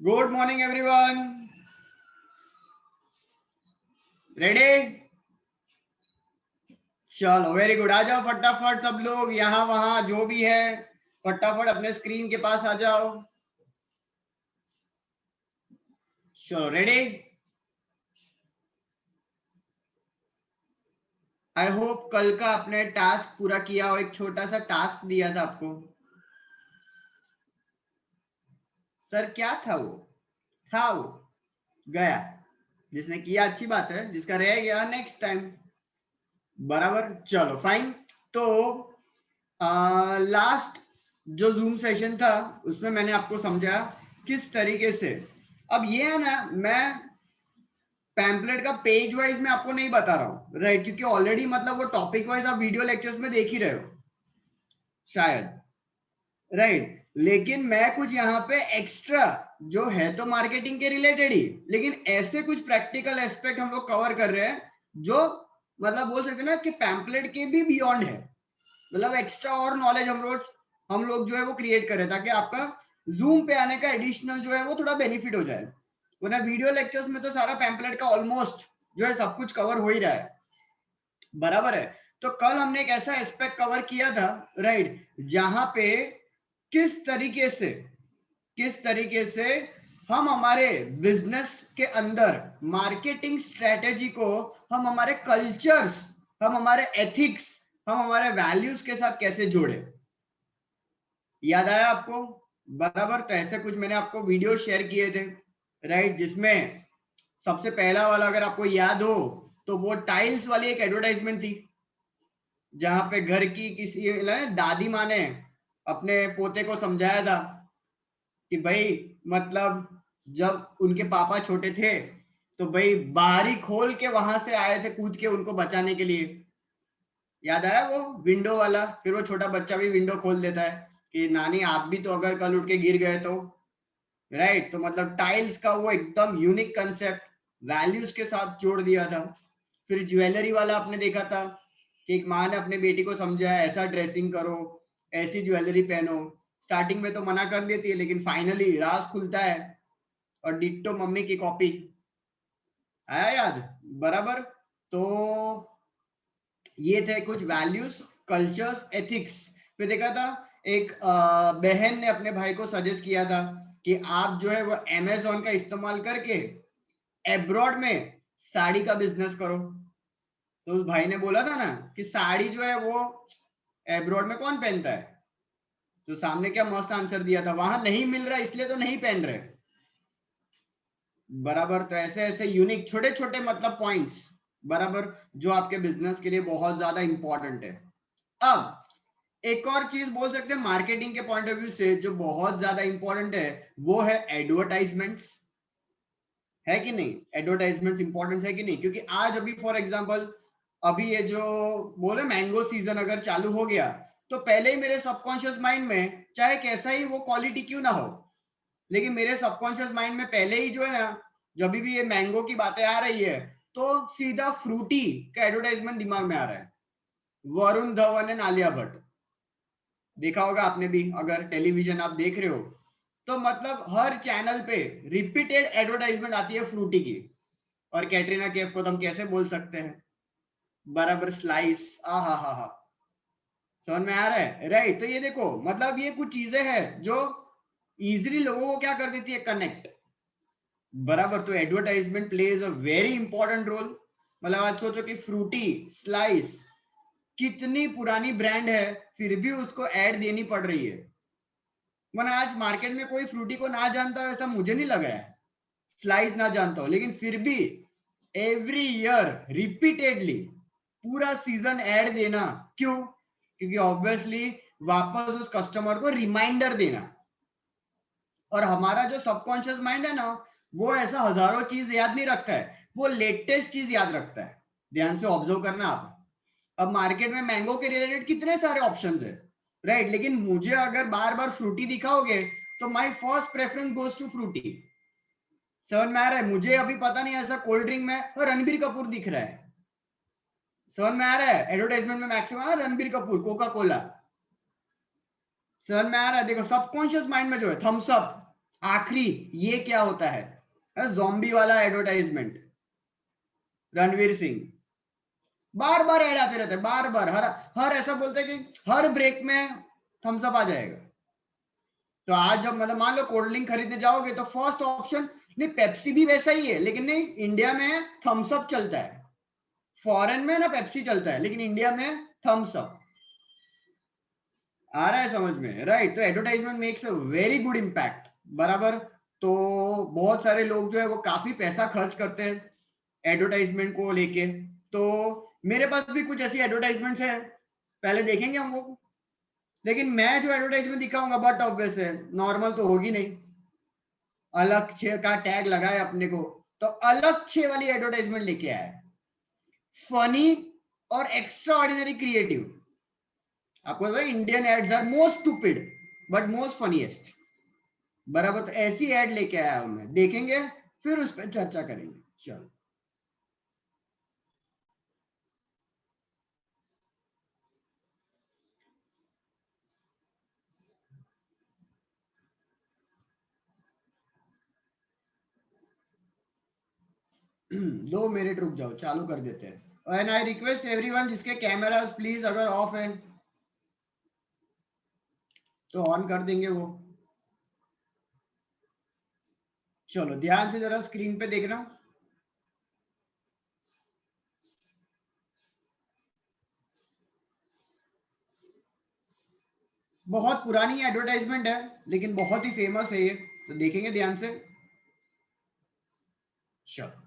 Good morning everyone. Ready? चलो very good. आ जाओ फटाफट सब लोग, यहाँ वहां जो भी है फटाफट अपने स्क्रीन के पास आ जाओ। चलो रेडी? आई होप कल का आपने टास्क पूरा किया हो। एक छोटा सा टास्क दिया था आपको। सर क्या था वो गया। जिसने किया अच्छी बात है, जिसका रह गया नेक्स्ट टाइम। बराबर, चलो फाइन। तो लास्ट जो जूम सेशन था उसमें मैंने आपको समझाया किस तरीके से। अब ये है ना, मैं पैम्पलेट का पेज वाइज में आपको नहीं बता रहा हूँ, राइट? क्योंकि ऑलरेडी मतलब वो टॉपिक वाइज आप वीडियो लेक्चर्स में देख ही रहे हो शायद, राइट? लेकिन मैं कुछ यहाँ पे एक्स्ट्रा जो है तो मार्केटिंग के रिलेटेड ही, लेकिन ऐसे कुछ प्रैक्टिकल एस्पेक्ट हम लोग कवर कर रहे हैं जो मतलब बोल सकते हैं ना कि पैम्पलेट के भी बियॉन्ड है। मतलब एक्स्ट्रा और नॉलेज हम लोग जो है वो क्रिएट करें ताकि आपका जूम पे आने का एडिशनल जो है वो थोड़ा बेनिफिट हो जाए। वरना वीडियो लेक्चर्स में तो सारा पैम्पलेट का ऑलमोस्ट जो है सब कुछ कवर हो ही रहा है। बराबर है। तो कल हमने एक ऐसा एस्पेक्ट कवर किया था, राइट, जहां पे किस तरीके से हम हमारे बिजनेस के अंदर मार्केटिंग स्ट्रेटेजी को हम हमारे कल्चर्स, हम हमारे एथिक्स, हम हमारे वैल्यूज के साथ कैसे जोड़े। याद आया आपको? बराबर। तो ऐसे कुछ मैंने आपको वीडियो शेयर किए थे, राइट, जिसमें सबसे पहला वाला अगर आपको याद हो तो वो टाइल्स वाली एक एडवर्टाइजमेंट थी, जहां पे घर की किसी दादी माँ ने अपने पोते को समझाया था कि भाई मतलब जब उनके पापा छोटे थे तो भाई बाहरी खोल के वहां से आए थे कूद के उनको बचाने के लिए। याद आया वो विंडो वाला? फिर वो छोटा बच्चा भी विंडो खोल देता है कि नानी आप भी तो अगर कल उठ के गिर गए तो, राइट? तो मतलब टाइल्स का वो एकदम यूनिक कंसेप्ट वैल्यूज के साथ जोड़ दिया था। फिर ज्वेलरी वाला आपने देखा था कि एक माँ ने अपने बेटी को समझाया ऐसा ड्रेसिंग करो, ऐसी ज्वेलरी पहनो। स्टार्टिंग में तो मना कर देती है लेकिन फाइनली राज खुलता है और डिट्टो मम्मी की कॉपी। आया याद? बराबर। तो ये थे कुछ वैल्यूज, कल्चर्स, एथिक्स। फिर देखा था एक बहन ने अपने भाई को सजेस्ट किया था कि आप जो है वो अमेजोन का इस्तेमाल करके एब्रॉड में साड़ी का बिजनेस करो। तो उस भाई ने बोला था ना कि साड़ी जो है वो एब्रॉड में कौन पहनता है? तो सामने क्या मस्त आंसर दिया था, वहां नहीं मिल रहा इसलिए तो नहीं पहन रहे। बराबर। तो ऐसे ऐसे यूनिक छोटे छोटे मतलब पॉइंट्स, बराबर, जो आपके बिजनेस के लिए बहुत ज्यादा इंपॉर्टेंट है। अब एक और चीज बोल सकते हैं मार्केटिंग के पॉइंट ऑफ व्यू से जो बहुत ज्यादा इंपॉर्टेंट है, वो है एडवर्टाइजमेंट्स। है कि नहीं? एडवर्टाइजमेंट्स इंपॉर्टेंट है कि नहीं? क्योंकि आज अभी फॉर एग्जांपल अभी ये जो बोले मैंगो सीजन अगर चालू हो गया तो पहले ही मेरे सबकॉन्शियस माइंड में, चाहे कैसा ही वो क्वालिटी क्यों ना हो, लेकिन मेरे सबकॉन्शियस माइंड में पहले ही जो है ना, जब भी ये मैंगो की बातें आ रही है तो सीधा फ्रूटी का एडवर्टाइजमेंट दिमाग में आ रहा है। वरुण धवन एंड आलिया भट्ट, देखा होगा आपने भी अगर टेलीविजन आप देख रहे हो तो मतलब हर चैनल पे रिपीटेड एडवर्टाइजमेंट आती है फ्रूटी की। और कैटरीना कैफ को तो हम कैसे बोल सकते हैं? बराबर, स्लाइस। आ हा हा हा, समझ में आ रहा है, राइट? तो ये देखो मतलब ये कुछ चीजें हैं जो इजीली लोगों को क्या कर देती है, कनेक्ट। बराबर। तो advertisement plays a very important role. मतलब आज सोचो कि फ्रूटी, स्लाइस कितनी पुरानी ब्रांड है फिर भी उसको एड देनी पड़ रही है। मैंने आज मार्केट में कोई फ्रूटी को ना जानता हो ऐसा मुझे नहीं लग रहा है, स्लाइस ना जानता हो, लेकिन फिर भी एवरी ईयर रिपीटेडली पूरा सीजन ऐड देना। क्यों? क्योंकि ऑब्वियसली वापस उस कस्टमर को रिमाइंडर देना। और हमारा जो सबकॉन्शियस माइंड है ना, वो ऐसा हजारों चीज याद नहीं रखता है, वो लेटेस्ट चीज याद रखता है। ध्यान से ऑब्जर्व करना आप। अब मार्केट में मैंगो के रिलेटेड कितने सारे ऑप्शंस है, राइट? लेकिन मुझे अगर बार बार फ्रूटी दिखाओगे तो my first preference goes to Frooti. समझ में आ रहा है? मुझे अभी पता नहीं ऐसा कोल्ड ड्रिंक में रणबीर कपूर दिख रहा है। समझ में आ रहा है? एडवर्टाइजमेंट में maximum Ranbir Kapoor, Coca Cola. समझ में आ रहा है? देखो सबकॉन्शियस माइंड में जो है थम्स अप, आखिरी ये क्या होता है, ज़ॉम्बी वाला एडवर्टाइजमेंट, रणवीर सिंह बार बार ऐड आते रहते हैं, बार बार हर ऐसा बोलते हैं कि हर ब्रेक में थम्स अप आ जाएगा। तो आज जब मतलब मान लो कोल्ड ड्रिंक खरीदने जाओगे तो फर्स्ट ऑप्शन, नहीं पेप्सी भी वैसा ही है, लेकिन नहीं इंडिया में थम्स अप चलता है, फॉरेन में ना पेप्सी चलता है, लेकिन इंडिया में थम्स अप। आ रहा है समझ में, राइट? तो advertisement makes a very good impact, बराबर। तो बहुत सारे लोग जो है वो काफी पैसा खर्च करते हैं एडवर्टाइजमेंट को लेके। तो मेरे पास भी कुछ ऐसी एडवर्टाइजमेंट्स है, पहले देखेंगे हम वो। लेकिन मैं जो एडवर्टाइजमेंट दिखाऊंगा बट ऑब्वियस है, नॉर्मल तो होगी नहीं, अलग छे का टैग लगाए अपने को, तो अलग छे वाली एडवर्टाइजमेंट लेके आया है, फनी और एक्स्ट्रा ऑर्डिनरी क्रिएटिव। आपको पता है Indian ads are most stupid but most funniest, बराबर। तो ऐसी एड लेके आया हूं मैं, देखेंगे फिर उस पर चर्चा करेंगे। चलो दो मिनट रुक जाओ, चालू कर देते हैं। एंड आई रिक्वेस्ट एवरीवन जिसके कैमरास प्लीज अगर ऑफ है तो ऑन कर देंगे वो। चलो ध्यान से जरा स्क्रीन पे देखना। बहुत पुरानी एडवर्टाइजमेंट है लेकिन बहुत ही फेमस है ये, तो देखेंगे ध्यान से। चलो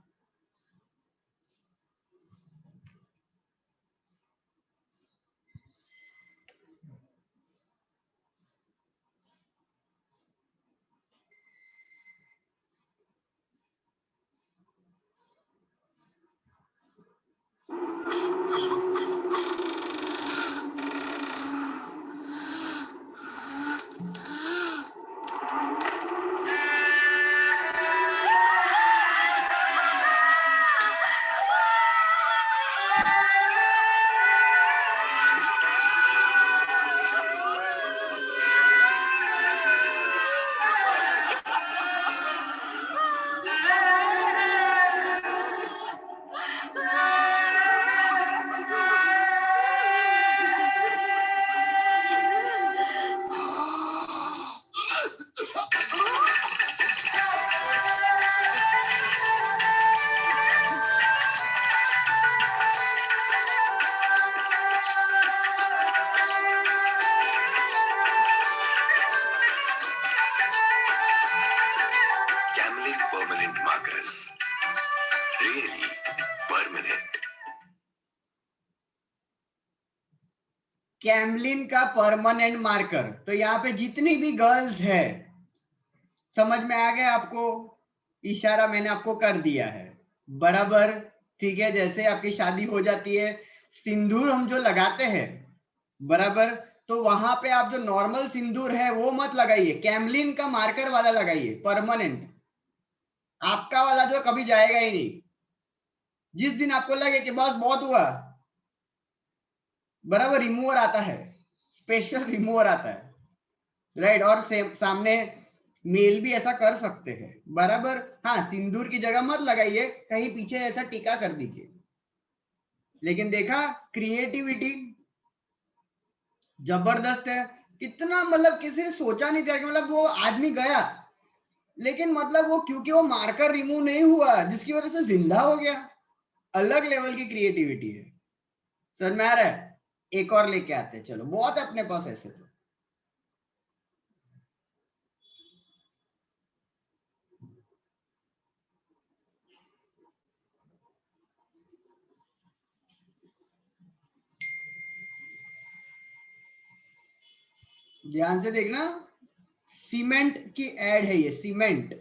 कैमलिन का परमानेंट मार्कर, तो यहाँ पे जितनी भी गर्ल्स है, समझ में आ गया आपको? इशारा मैंने आपको कर दिया है, बराबर। ठीक है, जैसे आपकी शादी हो जाती है, सिंदूर हम जो लगाते हैं, बराबर, तो वहां पे आप जो नॉर्मल सिंदूर है वो मत लगाइए, कैमलिन का मार्कर वाला लगाइए, परमानेंट। आपका वाला जो कभी जाएगा ही नहीं। जिस दिन आपको लगे कि बस बहुत हुआ, बराबर, रिमूवर आता है, स्पेशल रिमूवर आता है, राइट। और सामने मेल भी ऐसा कर सकते हैं, बराबर। हाँ, सिंदूर की जगह मत लगाइए, कहीं पीछे ऐसा टीका कर दीजिए। लेकिन देखा, क्रिएटिविटी जबरदस्त है कितना, मतलब किसी ने सोचा नहीं था कि मतलब वो आदमी गया, लेकिन मतलब वो क्योंकि वो मार्कर रिमूव नहीं हुआ जिसकी वजह से जिंदा हो गया। अलग लेवल की क्रिएटिविटी है, समझ में आ रहा है? एक और लेके आते हैं, चलो, बहुत है अपने पास ऐसे तो। ध्यान से देखना, सीमेंट की एड है ये, सीमेंट।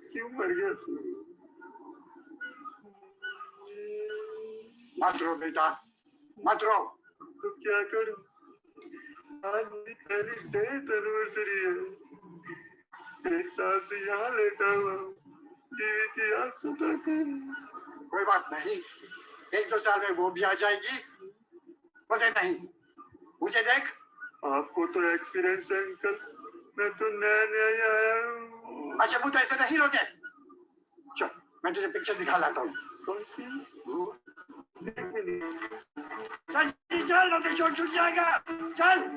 क्यों मर गया तू? मत रो बेटा, मत रो। तो क्या करूं, आज मेरी पहली डेट एनिवर्सरी है। एक साल से यहाँ लेटा हुआ हूँ, बीवी की याद सताती है। कोई बात नहीं, 1-2 साल में वो भी आ जाएगी। बोले नहीं, मुझे देख। आपको तो एक्सपीरियंस है अंकल, मैं तो नया नया ही आया हूँ। अच्छा वो तो ऐसे नहीं रोके। चल मैं तुझे पिक्चर दिखा लाता हूँ। कौन सी? चल चल, तो चोट छूट जाएगा। चल।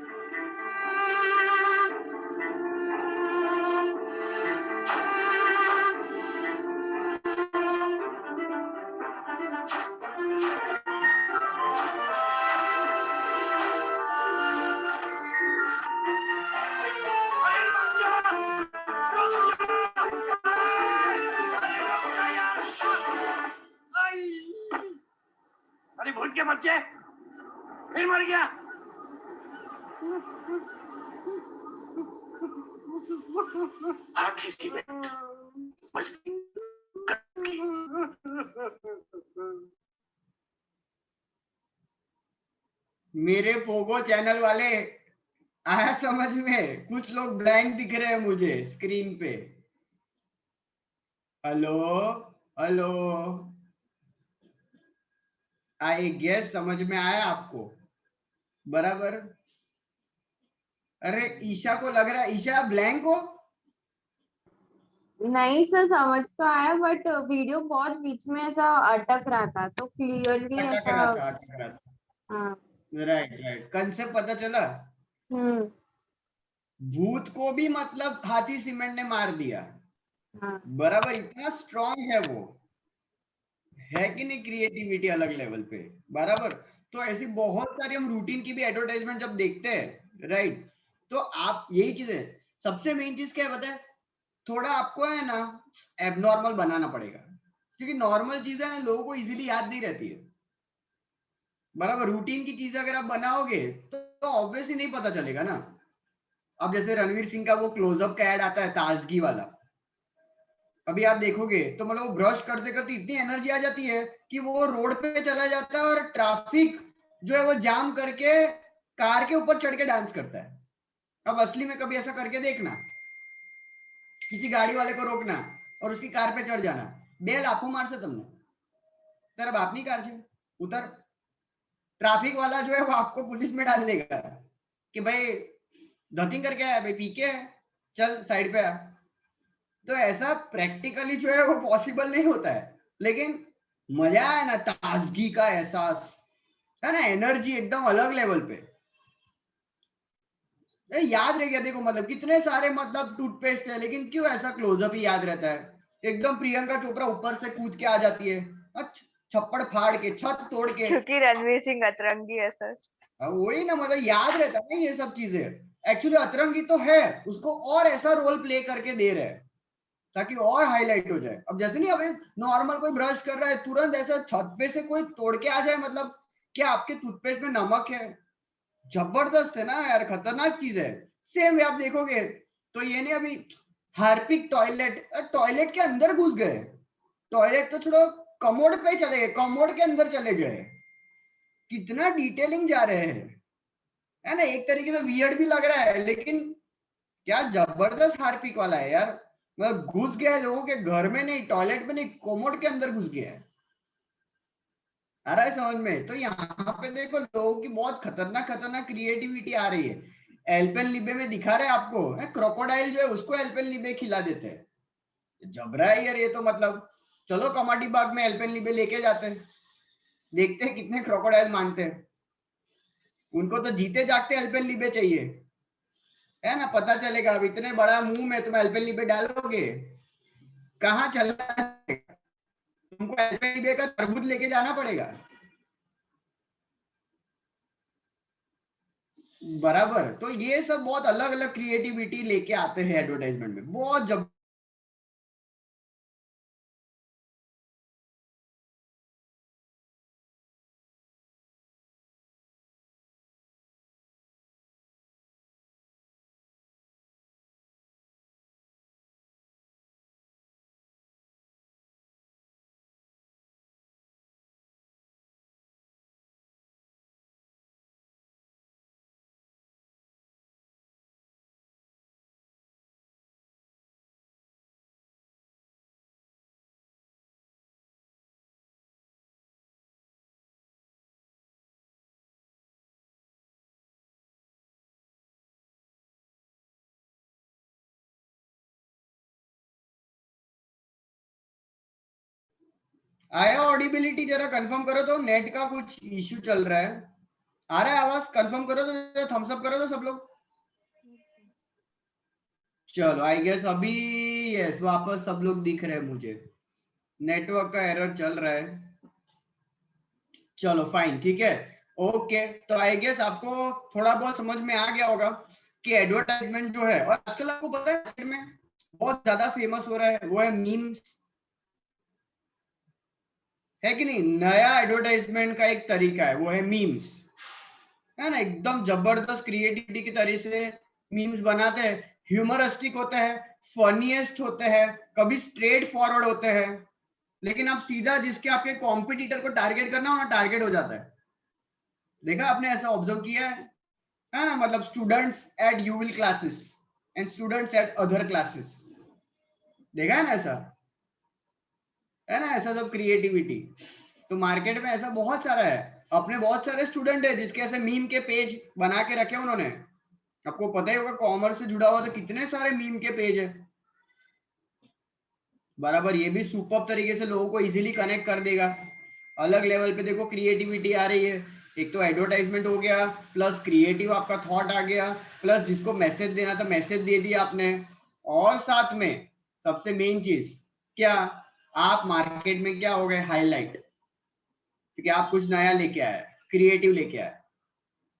अरे भूत के बच्चे, फिर मर गया। आखिर की मेरे पोगो चैनल वाले आया समझ में? कुछ लोग ब्लैंक दिख रहे हैं मुझे स्क्रीन पे। हेलो हेलो, आई गेस समझ में आया आपको? बराबर। अरे ईशा को लग रहा है, ईशा ब्लैंक हो? नहीं सर, समझ तो आया बट वीडियो बहुत बीच में ऐसा अटक रहा था तो क्लियरली अटक ऐसा। रहा था, अटक रहा था। हाँ। राइट राइट, कंसेप्ट पता चला। हम्म। भूत को भी मतलब हाथी सीमेंट ने मार दिया। हाँ। बराबर, इतना स्ट्रांग है वो, है कि नहीं? क्रिएटिविटी अलग लेवल पे। बराबर। तो ऐसी बहुत सारी हम रूटीन की भी एडवर्टाइजमेंट जब देखते हैं, राइट, तो आप यही चीज है, सबसे मेन चीज क्या है बताए? थोड़ा आपको है ना एबनॉर्मल बनाना पड़ेगा, क्योंकि नॉर्मल चीजें ना लोगों को इजीली याद नहीं रहती है। बराबर, रूटीन की चीजें अगर आप बनाओगे तो ऑब्वियसली नहीं पता चलेगा ना। अब जैसे रणवीर सिंह का वो क्लोजअप का ऐड आता है ताजगी वाला, अभी आप देखोगे तो मतलब वो ब्रश करते करते इतनी एनर्जी आ जाती है कि वो रोड पे चला जाता है और ट्रैफिक जो है वो जाम करके कार के ऊपर चढ़ के डांस करता है। अब असली में कभी ऐसा करके देखना, किसी गाड़ी वाले को रोकना और उसकी कार पे चढ़ जाना, બે લાફો मारશે તમને, तेरा बाप नहीं कार से उतर। ट्रैफिक वाला जो है वो आपको पुलिस में डाल देगा कि भाई धतिंग करके आया, भाई पी के है, चल साइड पे आ। तो ऐसा प्रैक्टिकली जो है वो पॉसिबल नहीं होता है, लेकिन मजा है ना, ताजगी का एहसास है ना, एनर्जी एकदम अलग लेवल पे। याद रह गया, देखो मतलब कितने सारे मतलब टूथपेस्ट है, लेकिन क्यों ऐसा क्लोजअप ही याद रहता है? एकदम प्रियंका चोपड़ा ऊपर से कूद के आ जाती है, अच्छा छप्पड़ फाड़ के, छत तोड़ के। क्योंकि रणवीर सिंह अतरंगी है सर। वही ना, मतलब याद रहता है ना ये सब चीजें। एक्चुअली अतरंगी तो है, उसको और ऐसा रोल प्ले करके दे रहे हैं ताकि और हाईलाइट हो जाए। अब जैसे नहीं, अभी नॉर्मल कोई ब्रश कर रहा है, तुरंत ऐसा छत पे से कोई तोड़ के आ जाए, मतलब क्या आपके टूथपेस्ट में नमक है? जबरदस्त है ना यार, खतरनाक चीज है। सेम आप देखोगे तो ये नहीं, अभी हार्पिक टॉयलेट, टॉयलेट के अंदर घुस गए, टॉयलेट तो छोड़ो, कमोड पे चले गए, कमोड के अंदर चले गए, कितना डिटेलिंग जा रहे हैं, है ना? एक तरीके से वियर्ड भी लग रहा है, लेकिन क्या जबरदस्त हार्पिक वाला है यार। मतलब घुस गया है लोगों के घर में, नहीं टॉयलेट में, नहीं कोमोड के अंदर घुस गया है। आ रहा है समझ में? तो यहाँ पे देखो लोगों की बहुत खतरनाक खतरनाक क्रिएटिविटी आ रही है। एल्पेन लिबे में दिखा रहे आपको, क्रोकोडाइल जो है उसको एल्पेन लिबे खिला देते हैं। जबरा है यार ये तो, मतलब चलो कमाटी बाग में एल्पेन लिबे लेके जाते हैं, देखते हैं कितने क्रोकोडाइल मांगते हैं। उनको तो जीते जागते एल्पेन लिबे चाहिए, है ना? पता चलेगा अब इतने बड़ा मुंह में तुम एल्पेन लिबे डालोगे, कहाँ चलना है? तुमको एल्पेन लिबे का तरबूज लेके जाना पड़ेगा। बराबर, तो ये सब बहुत अलग अलग क्रिएटिविटी लेके आते हैं एडवर्टाइजमेंट में, बहुत जब आया ऑडिबिलिटी? जरा कंफर्म करो तो, नेट का कुछ इश्यू चल रहा है। आ रहा है आवाज? कंफर्म करो तो, जरा थम्स अप करो तो सब लोग। चलो आई गेस अभी यस वापस सब लोग दिख रहे हैं मुझे। नेटवर्क का एरर चल रहा है। चलो फाइन, ठीक है, ओके। तो आई गेस आपको थोड़ा बहुत समझ में आ गया होगा कि एडवर्टाइजमेंट जो है, और आजकल आपको पता है मार्केट में बहुत ज्यादा फेमस हो रहा है, वो है मीम्स, है कि नहीं? नया एडवर्टाइजमेंट का एक तरीका है, वो है मीम्स, है ना? एकदम जबरदस्त क्रिएटिविटी की तरह से मीम्स बनाते हैं, ह्यूमरिस्टिक होते हैं, फनीएस्ट होते हैं, कभी स्ट्रेट फॉरवर्ड होते हैं, लेकिन आप सीधा जिसके आपके कॉम्पिटिटर को टारगेट करना हो ना, टारगेट हो जाता है। देखा आपने? ऐसा ऑब्जर्व किया है ना? मतलब स्टूडेंट्स एट यूविल classes and students at other classes, देखा है ना ऐसा? है ना ऐसा सब क्रिएटिविटी? तो मार्केट में ऐसा बहुत सारा है। अपने बहुत सारे स्टूडेंट है जिसके ऐसे मीम के पेज बना के रखे उन्होंने। आपको पता ही होगा कॉमर्स से जुड़ा हुआ तो कितने सारे मीम के पेज है, बराबर। ये भी सुपर तरीके से लोगों को इजीली कनेक्ट कर देगा। अलग लेवल पे देखो क्रिएटिविटी आ रही है। एक तो एडवर्टाइजमेंट हो गया, प्लस क्रिएटिव आपका थॉट आ गया, प्लस जिसको मैसेज देना था मैसेज दे दिया आपने, और साथ में सबसे मेन चीज क्या, आप मार्केट में क्या हो गए, हाईलाइट, क्योंकि आप कुछ नया लेके आए, क्रिएटिव लेके आए।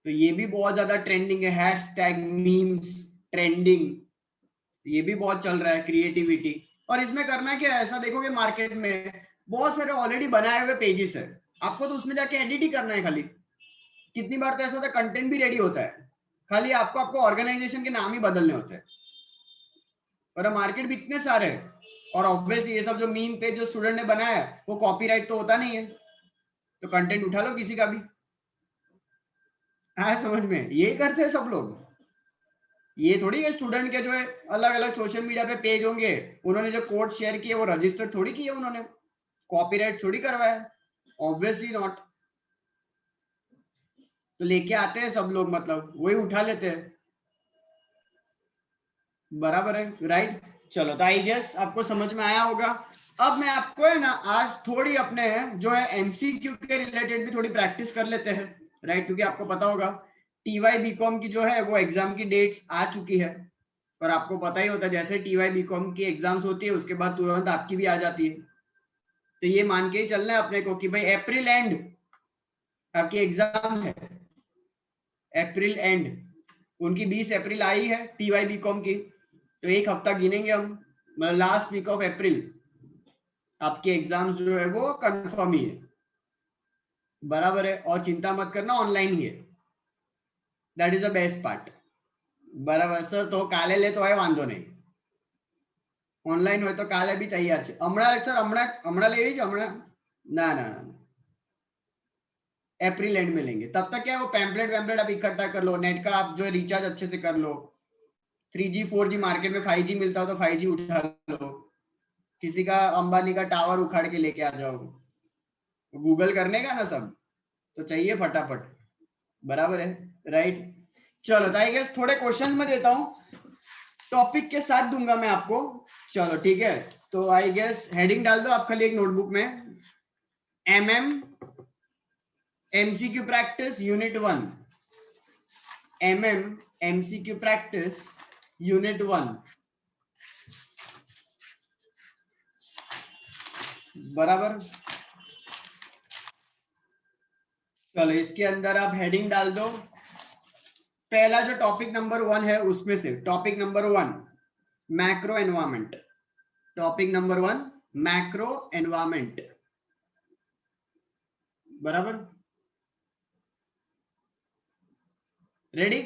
तो ये भी बहुत ज्यादा ट्रेंडिंग है, हैशटैग मीम्स ट्रेंडिंग, ये भी बहुत चल रहा है क्रिएटिविटी। और इसमें करना क्या है, ऐसा देखोगे मार्केट में बहुत सारे ऑलरेडी बनाए हुए पेजेस है, आपको तो उसमें जाके एडिट ही करना है खाली। कितनी बार तो ऐसा होता है कंटेंट भी रेडी होता है, खाली आपको ऑर्गेनाइजेशन के नाम ही बदलने होते हैं। पर मार्केट भी इतने सारे हैं, और ऑब्वियसली ये सब जो मीम पेज जो स्टूडेंट ने बनाया है वो कॉपीराइट तो होता नहीं है, तो कंटेंट उठा लो किसी का भी। आया समझ में? यही करते हैं सब लोग। ये थोड़ी है स्टूडेंट के जो है अलग अलग सोशल मीडिया पे पेज होंगे, उन्होंने जो कोड शेयर किए वो रजिस्टर थोड़ी किए उन्होंने, कॉपीराइट थोड़ी करवाया, ऑब्वियसली नॉट। तो लेके आते हैं सब लोग, मतलब वही उठा लेते हैं, बराबर है, राइट। चलो तो आई गेस आपको समझ में आया होगा। अब मैं आपको है ना आज थोड़ी अपने जो है एमसीक्यू के रिलेटेड भी थोड़ी प्रैक्टिस कर लेते हैं, राइट। क्योंकि आपको पता होगा टीवाई बीकॉम की जो है वो एग्जाम की डेट्स आ चुकी है, और आपको पता ही होता है जैसे टीवाई बीकॉम की एग्जाम्स होती है उसके बाद तुरंत आपकी भी आ जाती है। तो ये मान के ही चलना है अपने को कि भाई अप्रैल एंड आपकी एग्जाम है, अप्रैल एंड उनकी 20 अप्रैल आई है टीवाई बीकॉम की, तो एक हफ्ता गिनेंगे हम, मतलब लास्ट वीक ऑफ अप्रैल आपके एग्जाम्स जो है वो कंफर्म ही है, बराबर है। और चिंता मत करना, ऑनलाइन ही है, that is the best part, बराबर। सर तो काले ले तो है वांधो नहीं, ऑनलाइन હોય તો કાલે બી તૈયાર છે હમણાં સર હમણાં લેવી છે હમણાં ના ના अप्रैल एंड में लेंगे, तब तक क्या है वो पैम्पलेट आप इकट्ठा कर लो, नेट का आप जो रिचार्ज अच्छे से कर लो, 3G 4G मार्केट में 5G मिलता हो तो 5G उठा लो, किसी का अंबानी का टावर उखाड़ के लेके आ जाओ, गूगल करने का ना सब, तो चाहिए फटाफट, बराबर है, राइट। चलो तो आई गेस थोड़े क्वेश्चंस में देता हूं, टॉपिक के साथ दूंगा मैं आपको। चलो ठीक है, तो आई गेस हेडिंग डाल दो आप खाली एक नोटबुक में, MM MCQ practice unit 1, MM MCQ practice unit 1, बराबर। चलो इसके अंदर आप हेडिंग डाल दो, पहला जो टॉपिक नंबर 1 है उसमें से topic number 1 macro environment, topic number 1 macro environment, बराबर, रेडी,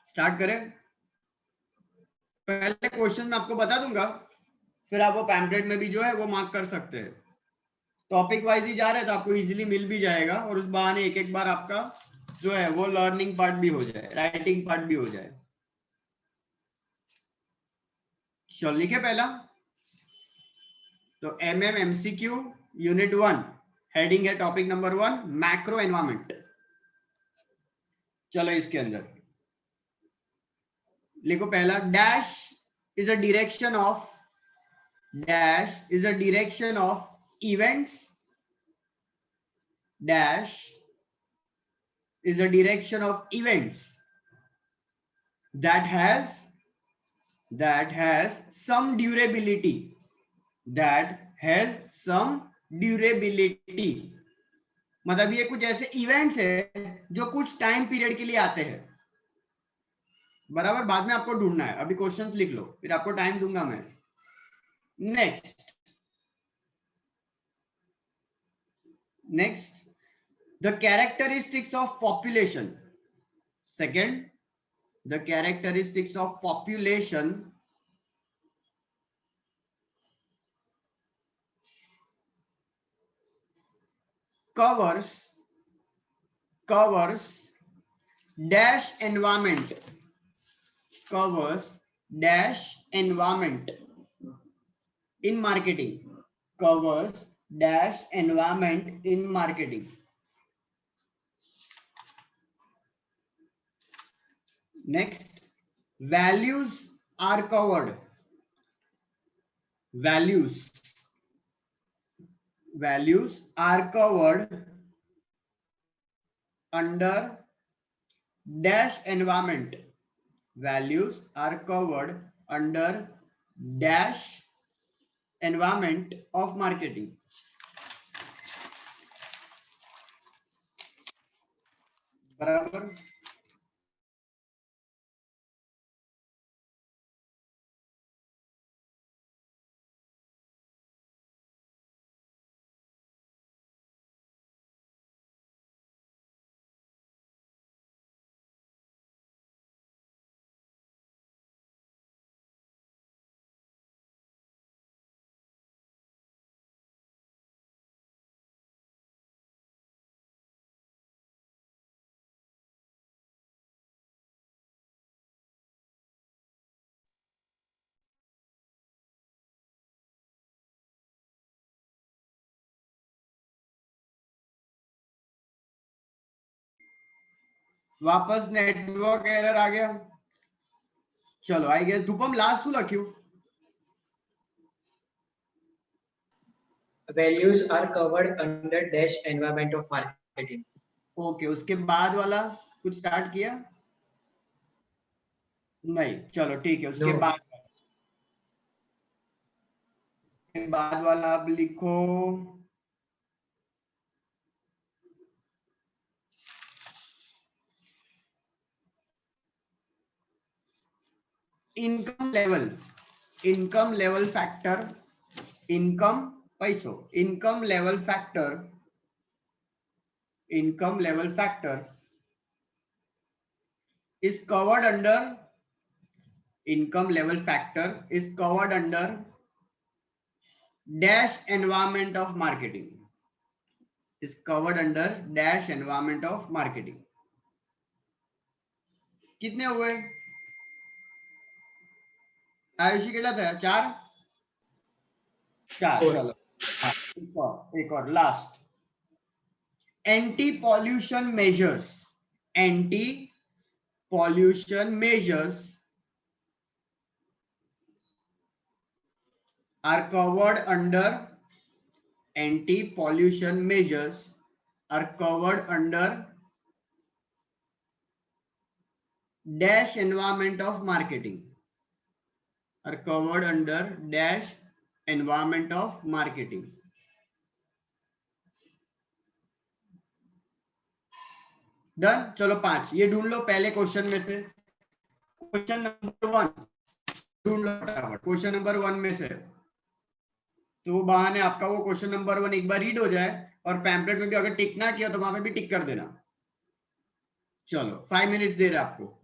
स्टार्ट करें। पहले क्वेश्चन मैं आपको बता दूंगा, फिर आप वो पैम्पलेट में भी जो है वो मार्क कर सकते हैं, टॉपिक वाइज ही जा रहे हैं तो आपको इजीली मिल भी जाएगा, और उस बहाने एक एक बार आपका जो है वो लर्निंग पार्ट भी हो जाए, राइटिंग पार्ट भी हो जाए। चलो लिखे पहला, तो MM MCQ यूनिट 1, हेडिंग है टॉपिक नंबर 1 मैक्रो एनवायरमेंट। चलो इसके अंदर लिखो पहला, dash is a direction of dash is a direction of events, dash is a direction of events that has some durability, that has some durability. मतलब ये कुछ ऐसे इवेंट्स है जो कुछ टाइम पीरियड के लिए आते हैं, बराबर. बाद में आपको ढूंढना है, अभी क्वेश्चंस लिख लो, फिर आपको टाइम दूंगा मैं. Next the characteristics of population. Second, the characteristics of population covers dash environment, covers dash environment in marketing, covers dash environment in marketing. Next, values are covered, values are covered under dash environment, values are covered under dash environment of marketing. बराबर. वापस network error आ गया. चलो, I guess धूपम last लख्यू. Values are covered under dash environment of marketing. Okay, उसके बाद वाला कुछ स्टार्ट किया नहीं. चलो ठीक है, उसके No. बाद वाला आप लिखो. इनकम लेवल फैक्टर, इनकम पैसो, income level factor is covered under, income level factor is covered under dash environment of marketing, is covered under dash environment of marketing. कितने हुए आयुषी? कितना था? 4. चलो एक और last. Anti pollution measures are covered under, anti-pollution measures are covered under dash environment of marketing, are covered under dash environment of marketing. Done. चलो 5 ये ढूंढ लो पहले क्वेश्चन में से. क्वेश्चन नंबर 1 ढूंढ लो फटाफट. क्वेश्चन नंबर 1 में से तो वो बहाने आपका वो क्वेश्चन नंबर 1 एक बार रीड हो जाए, और पैम्पलेट में भी अगर टिक ना किया तो वहां पे भी टिक कर देना. चलो 5 मिनट दे रहे आपको.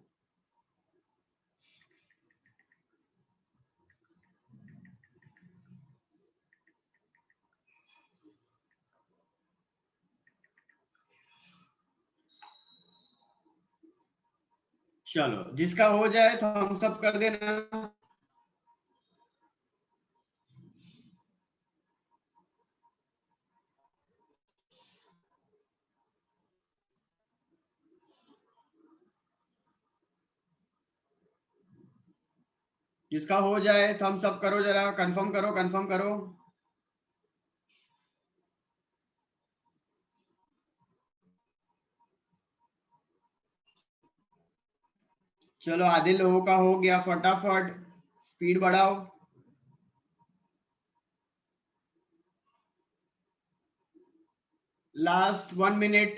चलो जिसका हो जाए तो हम सब कर देना. जिसका हो जाए थम्स अप करो, जरा कंफर्म करो, कंफर्म करो। चलो आधे लोगों का हो गया, फटाफट स्पीड बढ़ाओ। Last 1 minute,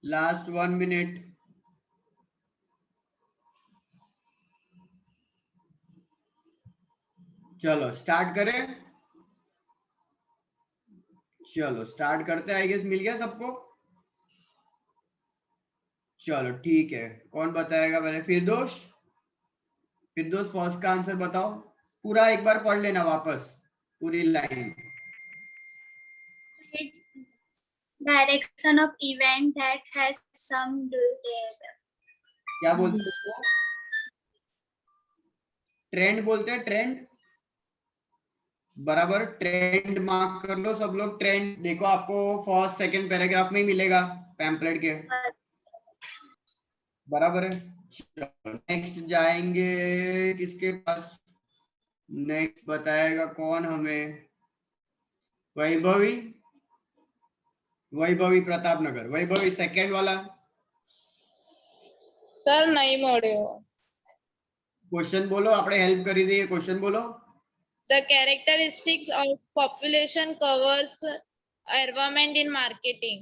last 1 minute. चलो स्टार्ट करें, चलो स्टार्ट करते हैं। आई गेस मिल गया सबको। चलो ठीक है, कौन बताएगा पहले? फिरदोस, फिरदोस फर्स्ट का आंसर बताओ। पूरा एक बार पढ़ लेना वापस, पूरी line. Direction of event that has some detail. क्या बोलते हैं उसको? ट्रेंड बोलते हैं, ट्रेंड। बराबर, ट्रेंड मार्क कर लो सब लोग। ट्रेंड देखो, आपको फर्स्ट सेकंड पैराग्राफ में ही मिलेगा पैम्पलेट के। बराबर है। नेक्स्ट जाएंगे किसके पास? नेक्स्ट बताएगा कौन हमें? वैभवी, वैभवी प्रताप नगर। वैभवी सेकंड वाला सर नहीं મળ્યો। क्वेश्चन बोलो, આપણે हेल्प કરી દઈએ। क्वेश्चन बोलो। The characteristics of population covers environment in marketing.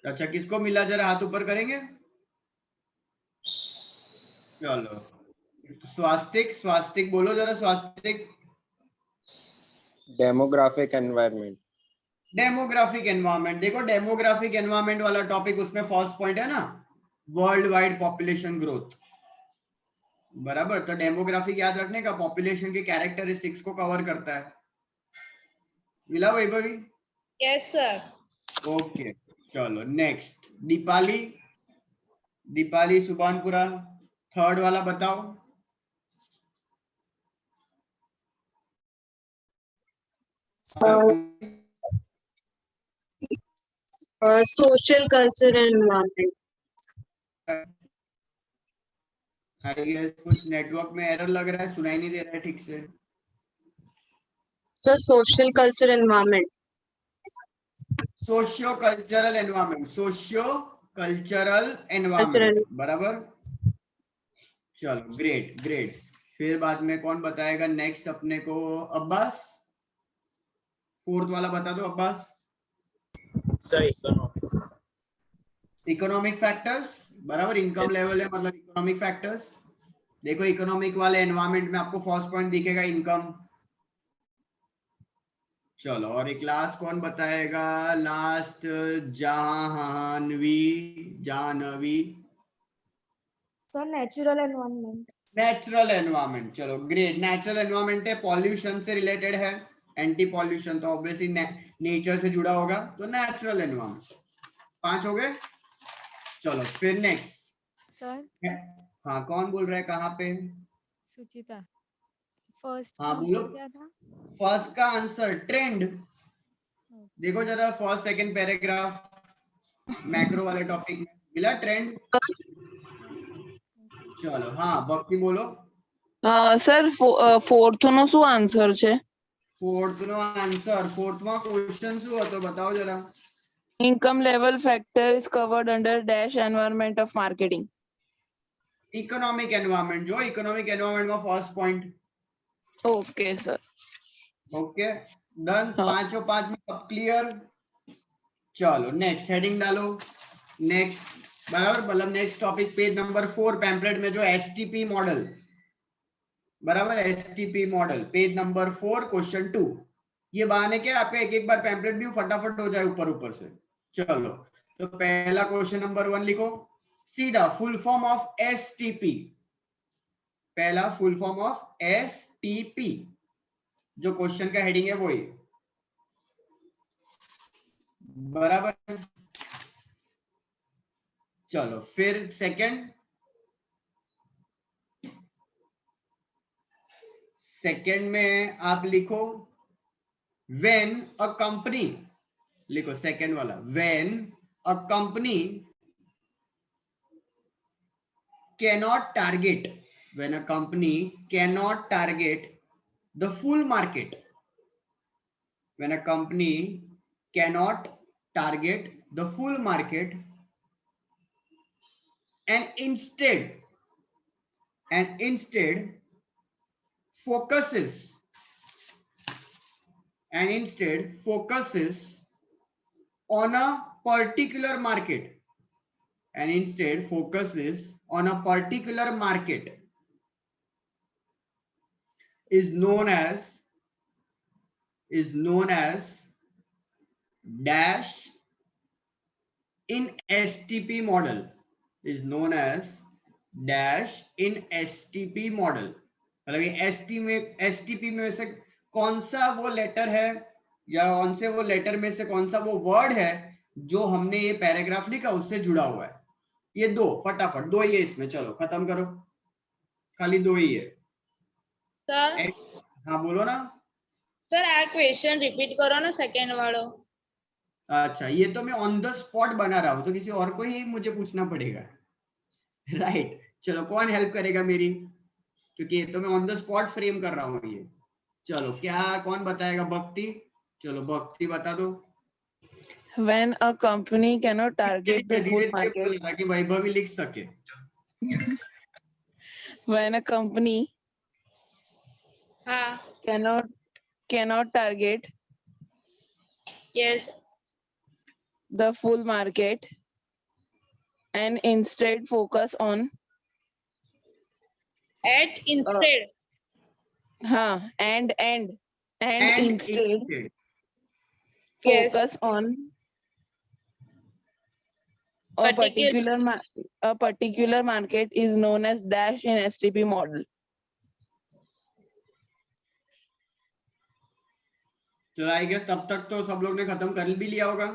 अच्छा, किसको मिला? जरा हाथ ऊपर करेंगे। चलो स्वास्तिक, स्वास्तिक बोलो जरा, Swastik. Demographic environment. Demographic environment. देखो डेमोग्राफिक एनवायरनमेंट वाला टॉपिक, उसमें फर्स्ट पॉइंट है ना, वर्ल्ड वाइड पॉपुलेशन ग्रोथ। बराबर, तो डेमोग्राफिक याद रखने का, पॉपुलेशन के कैरेक्टरिस्टिक्स को कवर करता है। मिला वैभवी? Yes sir। ओके चलो नेक्स्ट दीपाली, दीपाली सुभानपुरा थर्ड वाला बताओ। Social culture and environment. कुछ नेटवर्क में एरर लग रहा है, सुनाई नहीं दे रहा है ठीक से। Sir social culture environment. Socio cultural environment, socio cultural environment. बराबर, चलो ग्रेट ग्रेट। फिर बाद में कौन बताएगा नेक्स्ट अपने को? अब्बास, फोर्थ वाला बता दो Abbas. Sir economic. Economic factors, बराबर, इनकम लेवल है मतलब इकोनॉमिक फैक्टर्स। देखो इकोनॉमिक वाले एनवायरनमेंट में आपको फर्स्ट पॉइंट दिखेगा इनकम। चलो और एक लास्ट कौन बताएगा? Last Jahnavi, Jahnavi. Sir natural environment. Natural environment, चलो ग्रेट। नेचुरल एनवायरनमेंट है, पॉल्यूशन से रिलेटेड है, एंटी पॉल्यूशन, तो ऑब्वियसली नेचर से जुड़ा होगा, तो नेचुरल एनवायरनमेंट। 5 हो गए। चलो फिर नेक्स्ट सर। हाँ कौन बोल रहा है, कहाँ पे? सुचिता। फर्स्ट हाँ आंसर बोलो। क्या था? फर्स्ट का आंसर ट्रेंड। देखो जरा फर्स्ट सेकंड पैराग्राफ, मैक्रो वाले टॉपिक में मिला ट्रेंड। चलो हाँ भक्ति बोलो। सर फोर्थ નો શું આન્સર છે? फोर्थ નો आंसर, फोर्थ માં क्वेश्चन શું હતો बताओ जरा। Income level factor is covered under dash environment of marketing. Economic environment, जो इकोनॉमिक एनवायरनमेंट में first point. Okay sir. Okay done. 5 में सब क्लियर। चलो नेक्स्ट हेडिंग डालो। नेक्स्ट बराबर, मतलब next topic page number 4 pamphlet में जो एसटीपी मॉडल, बराबर, STP model page number 4 question 2। ये बहाने के आपका एक एक बार पैम्पलेट भी फटाफट हो जाए ऊपर ऊपर से। चलो तो पहला क्वेश्चन नंबर 1 लिखो सीधा, फुल फॉर्म ऑफ एसटीपी। पहला फुल फॉर्म ऑफ एसटीपी, जो क्वेश्चन का हेडिंग है वही, बराबर। चलो फिर सेकंड, सेकंड में आप लिखो व्हेन अ कंपनी, लिखो सेकंड वाला, when a company cannot target, when a company cannot target the full market, when a company cannot target the full market and instead focuses on a particular market, is known as dash in STP model, मतलब ये STP में से कौन सा वो letter है या कौन से वो लेटर में से कौन सा वो वर्ड है जो हमने ये पैराग्राफ लिखा उससे जुड़ा हुआ है। ये दो फटाफट, दो ही है इसमें, चलो खत्म करो, खाली दो ही है। सर हाँ बोलो ना। सर आ क्वेश्चन रिपीट करो ना, सेकंड वालो। अच्छा, ये तो मैं ऑन द स्पॉट बना रहा हूँ, तो किसी और को ही मुझे पूछना पड़ेगा, राइट? चलो कौन हेल्प करेगा मेरी, क्योंकि ये तो मैं ऑन द स्पॉट फ्रेम कर रहा हूँ ये। चलो क्या कौन बताएगा? भक्ति, चलो भक्ति बता दो। When a company cannot target the full market, ताकि वैभव भी लिख सके। when a company cannot target Yes. the full market and instead focus on Instead. and And instead Yes. focus on a particular market is known as dash in STP model. तो I guess तब तक तो सब लोग ने खत्म कर भी लिया होगा।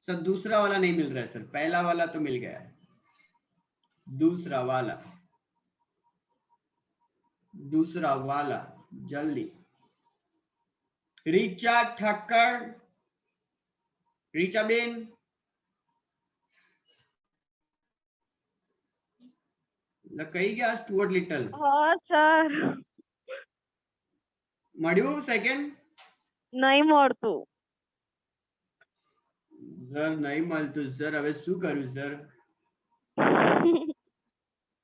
सर दूसरा वाला नहीं मिल रहा है सर, पहला वाला तो मिल गया है, दूसरा वाला जल्दी। रीचा ठक्कर, रीचा बेन, कही गया स्टुअर्ट लिटल। हाँ सर, मड्यू सेकंड नहीं મળતું सर, नहीं મળતું सर, હવે શું કરું सर?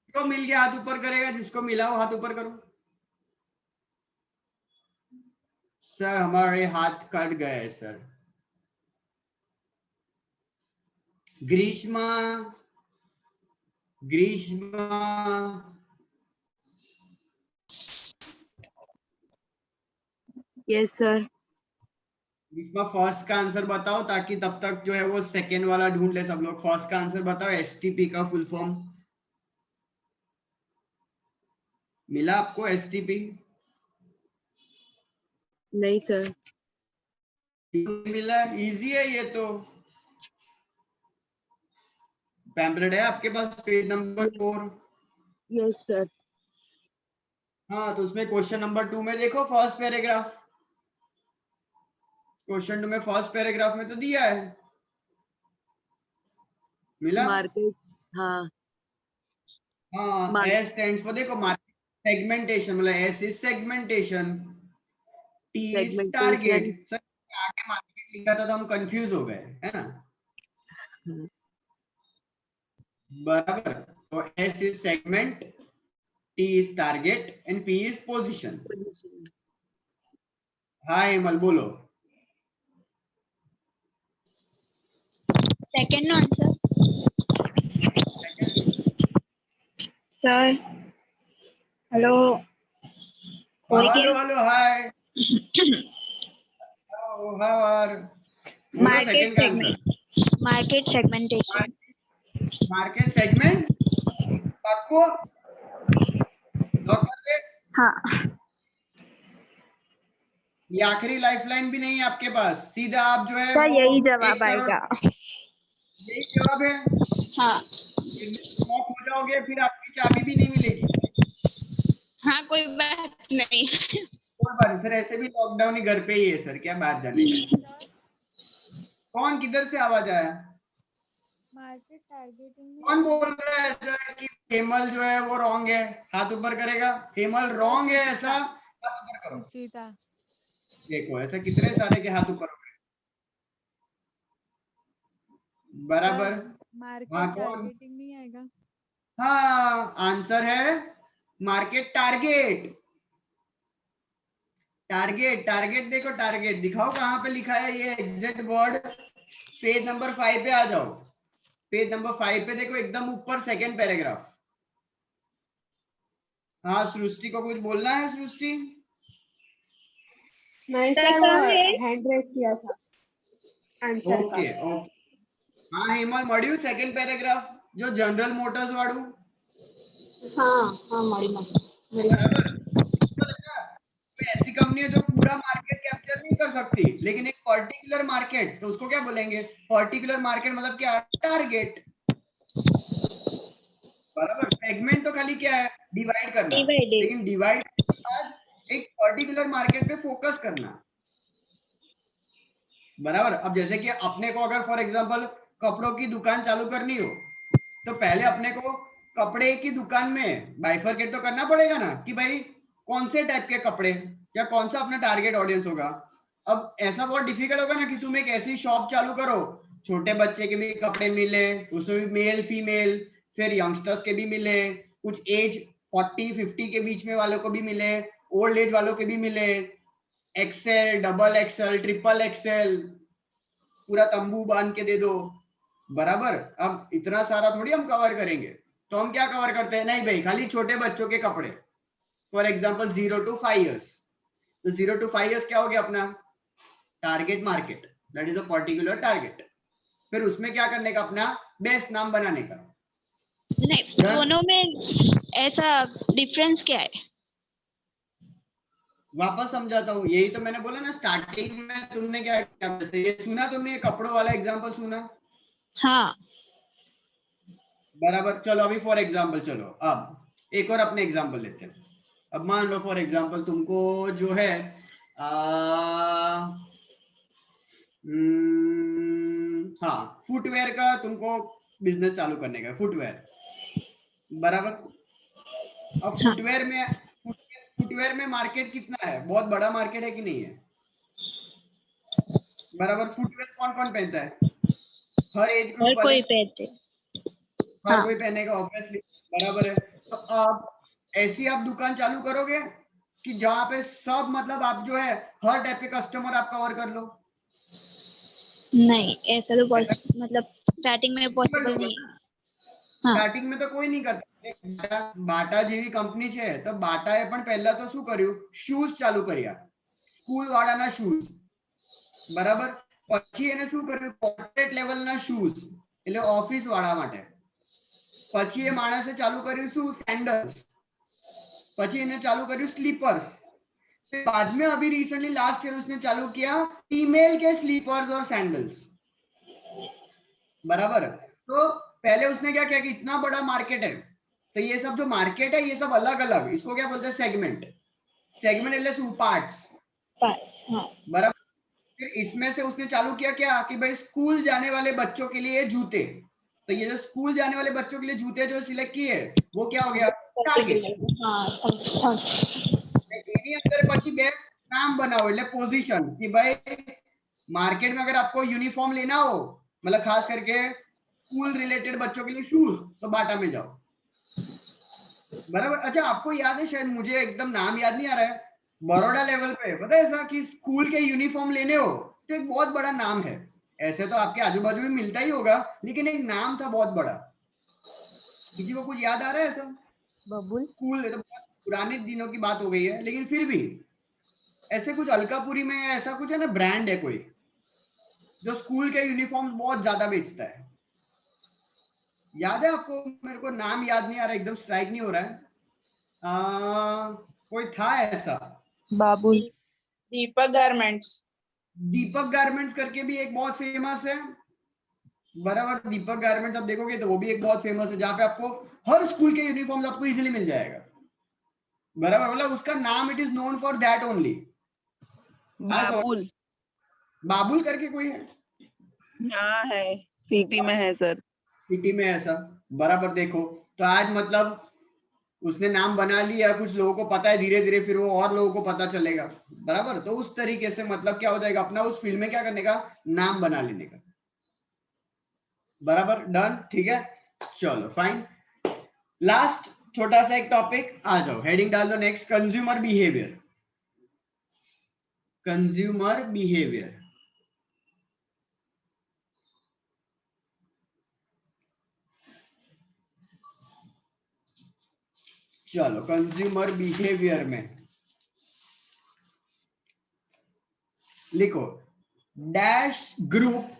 जिसको मिल गया हाथ ऊपर करेगा, जिसको मिला हो हाथ ऊपर करो। सर हमारे हाथ कट गए sir. Grishma, Yes, sir. Grishma first का आंसर बताओ, ताकि तब तक जो है वो सेकेंड वाला ढूंढ ले सब लोग। फर्स्ट का आंसर बताओ, एसटीपी का फुल फॉर्म मिला आपको? एसटीपी नहीं सर। मिला? इजी है ये तो, पैम्पलेट है आपके पास, पेज नंबर 4। Yes sir. हाँ, तो उसमें क्वेश्चन नंबर 2 में देखो, फर्स्ट पैराग्राफ, क्वेश्चन 2 में फर्स्ट पैराग्राफ में तो दिया है, मिला? मार्केट, हाँ हाँ, एस स्टैंड्स फॉर, देखो मार्केट सेगमेंटेशन, मतलब S is segmentation, T is target. Sir आगे मार्केट लिखा था तो हम कंफ्यूज हो गए, है ना? बराबर। तो S is segment, T is target and P is position. हाँ हेमल बोलो। Second answer sir. Hello hello hi, how are? Market segment, market segmentation, market segment आपको लॉक कर दे। हाँ, ये आखिरी लाइफलाइन भी नहीं है आपके पास, सीधा आप जो है सर वो यही जवाब 1 करोड़, आएगा। यही जवाब है। हाँ लॉक हो जाओगे फिर आपकी चाबी भी नहीं मिलेगी। हाँ, कोई बात नहीं। कोई बात सर, ऐसे भी लॉकडाउन ही घर पे ही है सर, क्या बात जाने का। कौन किधर से आवाज आया? मार्केट टारगेटिंग कौन बोल रहा है ऐसा कि हेमल जो है वो रॉन्ग है? हाथ ऊपर करेगा। हेमल रॉन्ग है ऐसा, हाथ ऊपर करो। सुचिता देखो ऐसे कितने सारे के हाथ ऊपर हो गए। बराबर। मार्केट हाँ कौन? टारगेटिंग नहीं आएगा? हाँ आंसर है मार्केट टारगेट। टारगेट टारगेट देखो, टारगेट दिखाओ कहाँ पे लिखा है ये एग्जैक्ट वर्ड। पेज नंबर 5 पे आ जाओ। पेज नंबर 5 पे देखो एकदम ऊपर सेकंड पैराग्राफ। हाँ सृष्टि को कुछ बोलना है? सृष्टि नहीं सर, वो हैंड रेस किया था आंसर का। Okay okay. हाँ हेमल मॉड्यूल सेकंड पैराग्राफ जो जनरल मोटर्स वाड़ू। हाँ हाँ मॉडी बराबर। कोई ऐसी कंपनी है जो पूरा मार्केट कैप्चर नहीं कर सकती, लेकिन एक पर्टिकुलर मार्केट, तो उसको क्या बोलेंगे? पर्टिकुलर मार्केट मतलब क्या? टारगेट। बराबर। सेगमेंट तो खाली क्या है? डिवाइड करना। लेकिन डिवाइड के बाद एक पर्टिकुलर मार्केट पे फोकस करना। बराबर। अब जैसे कि अपने को अगर फॉर एग्जांपल कपड़ों की दुकान चालू करनी हो, तो पहले अपने को कपड़े की दुकान में बाइफरकेट तो करना पड़ेगा ना कि भाई कौन से टाइप के कपड़े या कौन सा अपना टारगेट ऑडियंस होगा। अब ऐसा बहुत डिफिकल्ट होगा ना कि तुम एक ऐसी शॉप चालू करो, छोटे बच्चे के भी कपड़े मिले, उसमें भी मेल फीमेल, फिर यंगस्टर्स के भी मिले, कुछ एज 40-50 के बीच में वालों को भी मिले, ओल्ड एज वालों के भी मिले, XL, double XL, triple XL, पूरा तंबू बांध के दे दो। बराबर। अब इतना सारा थोड़ी हम कवर करेंगे, तो हम क्या कवर करते हैं? नहीं भाई खाली छोटे बच्चों के कपड़े, फॉर एग्जांपल 0 to 5 years। तो 0 to 5 years क्या हो गया अपना? Target market, that is a particular target. फिर उसमें क्या करने का? अपना बेस्ट नाम बनाने का। नहीं, दोनों में ऐसा डिफरेंस क्या है? वापस समझाता हूँ, यही तो मैंने बोला ना स्टार्टिंग में। तुमने क्या किया? जैसे ये सुना तुमने, ये कपड़ों वाला एग्जांपल सुना? हाँ। बराबर। चलो अभी फॉर एग्जांपल, चलो अब एक और अपने एग्जांपल लेते हैं। अब मान लो फॉर एग्जांपल तुमको जो है हाँ फुटवेयर का तुमको बिजनेस चालू करने का, फुटवेयर। बराबर। अब फुटवेयर में मार्केट कितना है? बहुत बड़ा मार्केट है कि नहीं है? बराबर। फुटवेयर कौन कौन पहनता है? हर एज ग्रुप वाले, कोई पहनते। हर कोई पहनेगा ऑब्वियसली। बराबर है। तो आप ऐसी आप दुकान चालू करोगे कि जहां पे सब मतलब आप जो है हर टाइप के कस्टमर आप कवर कर लो? नहीं, ऐसा तो मतलब स्टार्टिंग में पॉसिबल नहीं है। हाँ। स्टार्टिंग में तो कोई नहीं करता। बाटा જેવી કંપની છે તો બાટાએ પણ પહેલા તો શું કર્યું? શૂઝ ચાલુ કર્યા, સ્કૂલ વાળાના શૂઝ। બરાબર। પછી એને શું કર્યું? કોર્પોરેટ લેવલના શૂઝ, એટલે ઓફિસ વાળા માટે। પછી એ માણસે ચાલુ કર્યું શું? સેન્ડલ્સ। પછી એને ચાલુ કર્યું સ્લીपर्स। बाद में अभी रिसेंटली लास्ट ईयर उसने चालू किया फीमेल के स्लीपर्स और सैंडल्स। बराबर। तो पहले उसने क्या किया कि इतना बड़ा मार्केट है, तो ये सब जो मार्केट है ये सब अलग अलग, इसको क्या बोलते हैं? सेगमेंट। सेगमेंट એટલે શું? पार्ट्स। बराबर। फिर इसमें से उसने चालू किया क्या कि भाई स्कूल जाने वाले बच्चों के लिए जूते, तो ये जो स्कूल जाने वाले बच्चों के लिए जूते जो सिलेक्ट किए वो क्या हो गया? टारगेट। એની અંદર પછી બેસ્ટ નામ બનાવો એટલે પોઝિશન कि भाई मार्केट में अगर आपको यूनिफॉर्म लेना हो, मतलब खास करके स्कूल रिलेटेड बच्चों के लिए शूज, तो बाटा में जाओ। बराबर। अच्छा आपको याद है, शायद मुझे एकदम नाम याद नहीं आ रहा है, बड़ौदा लेवल पे पता है ऐसा कि स्कूल के यूनिफॉर्म लेने हो तो एक बहुत बड़ा नाम है। ऐसे तो आपके आजू बाजू में मिलता ही होगा, लेकिन एक नाम था बहुत बड़ा। किसी को कुछ याद आ रहा है ऐसा? बबुल। स्कूल तो बहुत पुराने दिनों की बात हो गई है, लेकिन फिर भी ऐसे कुछ अलकापुरी में ऐसा कुछ है ना, ब्रांड है कोई जो स्कूल के यूनिफॉर्म्स बहुत ज्यादा बेचता है। याद है आपको? मेरे को नाम याद नहीं आ रहा, एकदम स्ट्राइक नहीं हो रहा है। कोई था ऐसा? बाबुल। दीपक गारमेंट्स। दीपक गारमेंट्स करके भी एक बहुत फेमस है। बराबर। दीपक गारमेंट्स आप देखोगे तो वो भी एक बहुत फेमस है, जहां पे आपको हर स्कूल के यूनिफॉर्म्स आपको इजीली मिल जाएगा। बराबर। मतलब उसका नाम it is known for that only. Babul. Babul करके कोई है? हाँ है, सीपी में है सर। पीटी में ऐसा बराबर। देखो तो आज मतलब उसने नाम बना लिया, कुछ लोगों को पता है, धीरे धीरे फिर वो और लोगों को पता चलेगा बराबर। तो उस तरीके से मतलब क्या हो जाएगा, अपना उस फील्ड में क्या करने का, नाम बना लेने का बराबर। डन, ठीक है, चलो फाइन। लास्ट छोटा सा एक टॉपिक, आ जाओ हेडिंग डाल दो next, consumer behaviour. Consumer behaviour, चलो कंज्यूमर बिहेवियर में लिखो dash group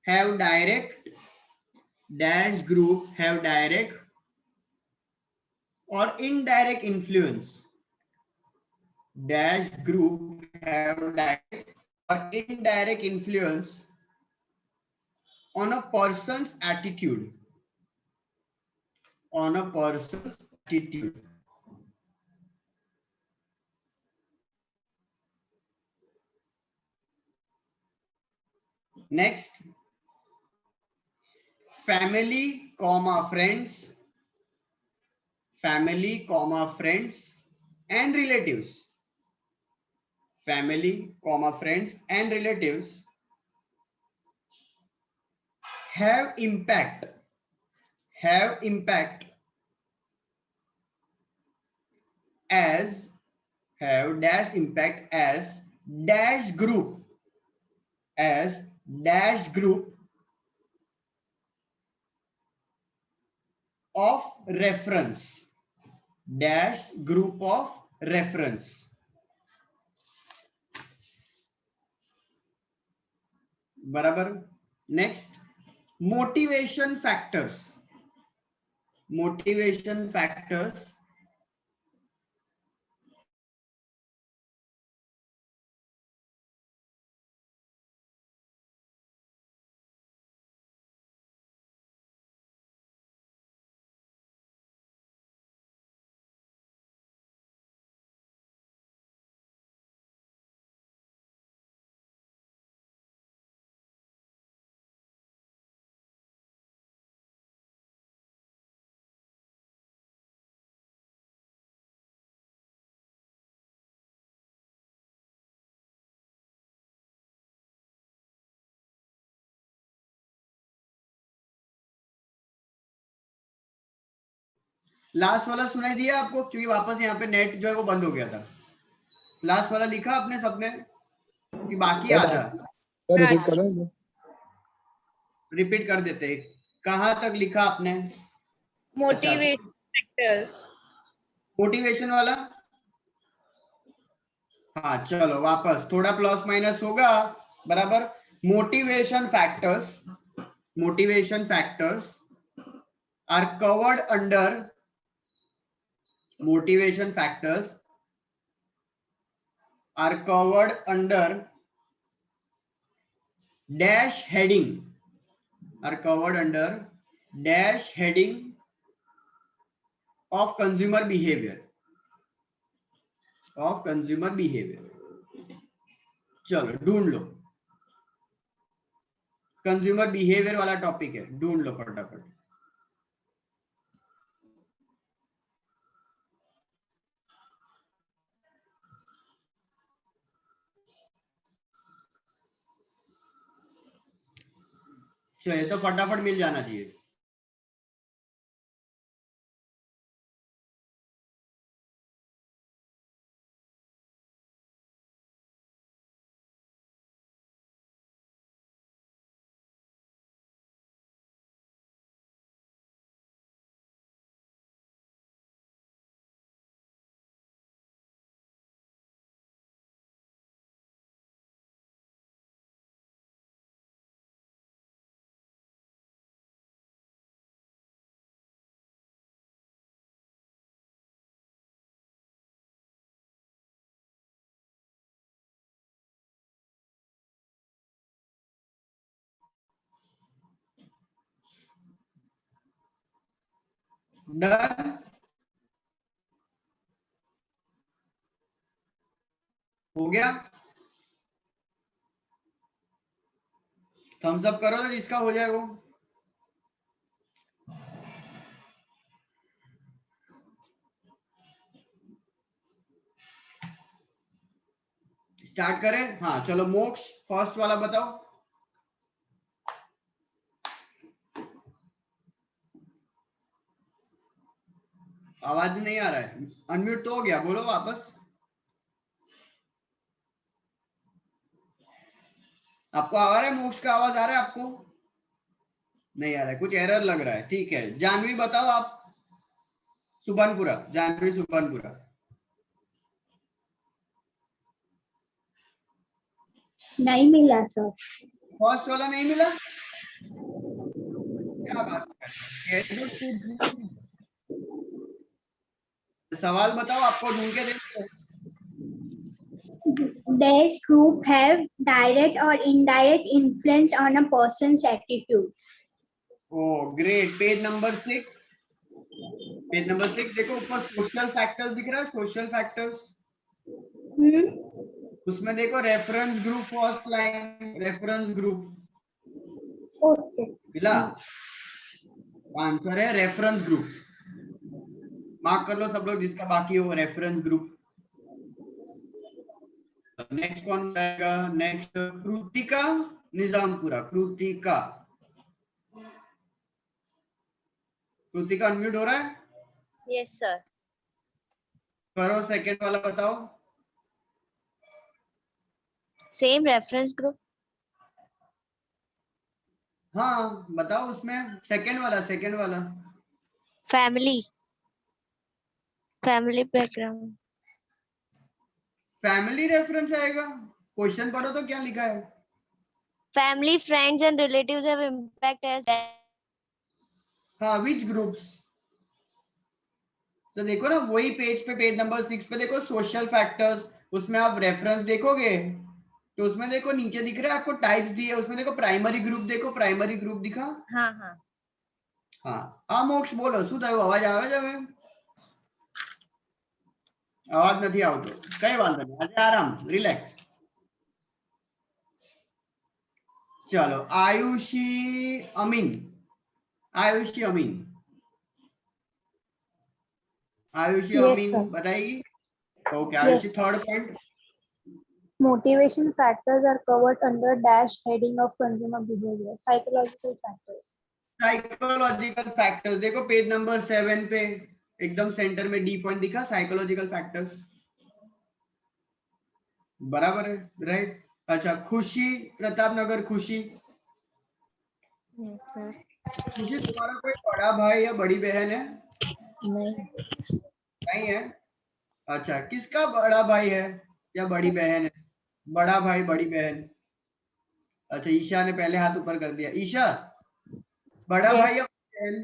have direct or indirect influence, dash group have direct or indirect influence on a person's attitude, next family friends and relatives, have impact as dash group of reference, बराबर। Next motivation factors last वाला सुनाई दिया आपको, क्योंकि वापस यहाँ पे net जो है वो बंद हो गया था। लास्ट वाला लिखा आपने सबने कि बाकी आधा रिपीट कर देते हैं। कहाँ तक लिखा आपने? मोटिवेशन फैक्टर्स, मोटिवेशन वाला, हाँ चलो वापस थोड़ा प्लस माइनस होगा बराबर। Motivation factors are covered under dash heading of consumer behavior, चलो ढूंढ लो, कंज्यूमर बिहेवियर वाला टॉपिक है, ढूंढ लो फटाफट। चलिए तो फटाफट मिल जाना चाहिए। डन, हो गया। थम्स अप करो तो जिसका हो जाए वो। स्टार्ट करें? हाँ चलो, मोक्ष फर्स्ट वाला बताओ। आवाज नहीं आ रहा है, अनम्यूट तो हो गया, बोलो वापस। आपको आ रहा है मोक्ष का आवाज, आ रहा है आपको? नहीं आ रहा है, कुछ एरर लग रहा है। ठीक है, जानवी बताओ आप। सुबनपुरा, जानवी सुबनपुरा। नहीं मिला सर। फर्स्ट वाला नहीं मिला? क्या बात है, सवाल बताओ, आपको ढूंढ के देखो। Dash group have direct or indirect influence on a person's attitude. Oh great, page number 6। Page number 6 देखो, ऊपर सोशल फैक्टर्स दिख रहा है, सोशल फैक्टर्स। उसमें देखो reference group, first line reference group. Okay. मिला? आंसर है रेफरेंस ग्रुप। मार्क कर लो सब लोग जिसका बाकी हो रेफरेंस ग्रुप। नेक्स्ट कौन आएगा? नेक्स्ट कृतिका निजामपुरा। कृतिका, कृतिका अनम्यूट हो रहा है? Yes sir. करो सेकंड वाला बताओ। Same reference group. हाँ बताओ, उसमें सेकंड वाला, सेकंड वाला। Family, family background. Family reference आएगा? क्वेश्चन पढ़ो तो क्या लिखा है। Family, friends and relatives have impact age. हाँ, विच ग्रुप्स? तो देखो ना, वही पेज पे, पेज नंबर 6 पे देखो सोशल फैक्टर्स। उसमें आप रेफरेंस देखोगे तो उसमें देखो नीचे दिख रहा है आपको टाइप्स दिए, उसमें देखो प्राइमरी ग्रुप, देखो प्राइमरी ग्रुप दिखा। हाँ हाँ। हाँ मोक्ष बोलो, શું થયું? અવાજ આવે છે? હવે અવાજ નથી આવતો, કઈ વાંધો નહીં, આજે આરામ, રિલેક્સ। चलो, आयुषी अमीन, आयुषी अमीन, आयुषी अमीन बताएगी। Okay Ayushi, third point. Motivation factors are covered under dash heading of consumer behavior. Psychological factors. Psychological factors देखो पेज नंबर 7 पे एकदम सेंटर में डी पॉइंट दिखा, साइकोलॉजिकल फैक्टर्स। बराबर है, राइट। अच्छा, खुशी प्रताप नगर, खुशी। Yes sir. खुशी, तुम्हारा कोई बड़ा भाई या बड़ी बहन है? नहीं। नहीं है? अच्छा, किसका बड़ा भाई है या बड़ी बहन है? बड़ा भाई बड़ी बहन। अच्छा, ईशा ने पहले हाथ ऊपर कर दिया। ईशा, बड़ा Yes. भाई या बहन?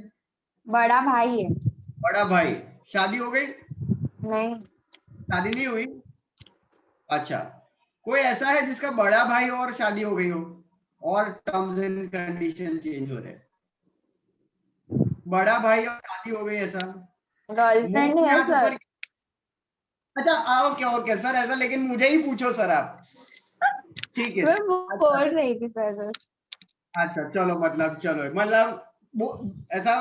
बड़ा भाई है। बड़ा भाई। शादी हो गई? नहीं। शादी नहीं हुई? अच्छा, कोई ऐसा है जिसका बड़ा भाई और शादी हो गई हो और टर्म्स एंड कंडीशन चेंज हो रहे? बड़ा भाई और शादी हो गई, ऐसा? गर्लफ्रेंड है सर। अच्छा ओके ओके सर, ऐसा लेकिन मुझे ही पूछो सर आप। ठीक है, मैं बोल रही थी सर। अच्छा चलो, मतलब वो ऐसा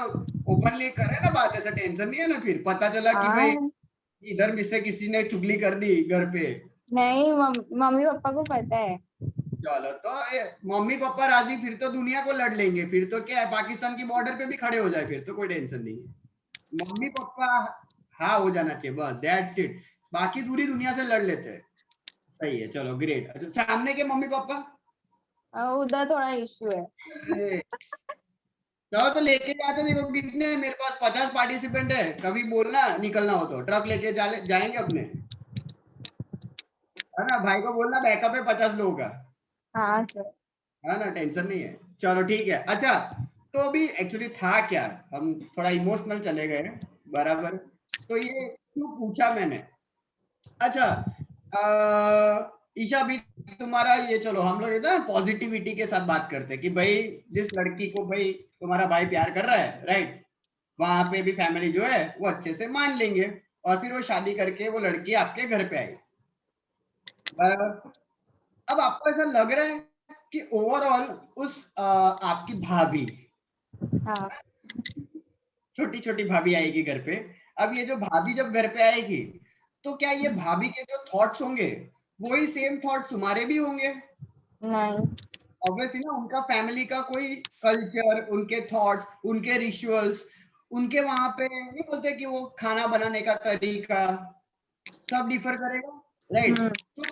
ओपनली करे ना बात, ऐसा टेंशन नहीं है ना, फिर पता चला कि भाई इधर भी से किसी ने चुगली कर दी घर पे। नहीं, मम्मी पापा को पता है। चलो तो मम्मी पापा राजी, फिर तो दुनिया को लड़ लेंगे, फिर तो क्या है, पाकिस्तान की बॉर्डर पे भी खड़े हो जाए, फिर तो कोई टेंशन नहीं है। मम्मी पापा हाँ हो जाना चाहिए, बस दैट्स इट, बाकी पूरी दुनिया से लड़ लेते हैं। सही है, चलो ग्रेट। अच्छा, सामने के मम्मी पापा? उधर थोड़ा इश्यू है। चलो तो लेके जाते, देखो कितने, मेरे पास 50 पार्टिसिपेंट है, कभी बोलना निकलना हो तो ट्रक लेके जाएंगे अपने, है ना। भाई को बोलना बैकअप है 50 लोगों का। हाँ सर। है ना, टेंशन नहीं है। चलो ठीक है। अच्छा, तो अभी एक्चुअली था क्या, हम थोड़ा इमोशनल चले गए, बराबर। तो ये क्यों पूछा मैंने? अच्छा ईशा, भी तुम्हारा ये, चलो हम लोग ना पॉजिटिविटी के साथ बात करते हैं कि भाई जिस लड़की को भाई तुम्हारा भाई प्यार कर रहा है, राइट, वहां पे भी फैमिली जो है वो अच्छे से मान लेंगे और फिर वो शादी करके वो लड़की आपके घर पे आई, बराबर। अब आपको ऐसा लग रहा है कि ओवरऑल उस आपकी भाभी, हाँ छोटी छोटी भाभी आएगी घर पे। अब ये जो भाभी जब घर पे आएगी तो क्या ये भाभी के जो थॉट्स होंगे वही सेम थॉट्स तुम्हारे भी होंगे? नहीं। ऑब्वियसली ना, उनका फैमिली का कोई कल्चर, उनके थॉट्स, उनके रिचुअल्स, उनके वहां पे नहीं बोलते कि वो खाना बनाने का तरीका सब डिफर करेगा, राइट? तो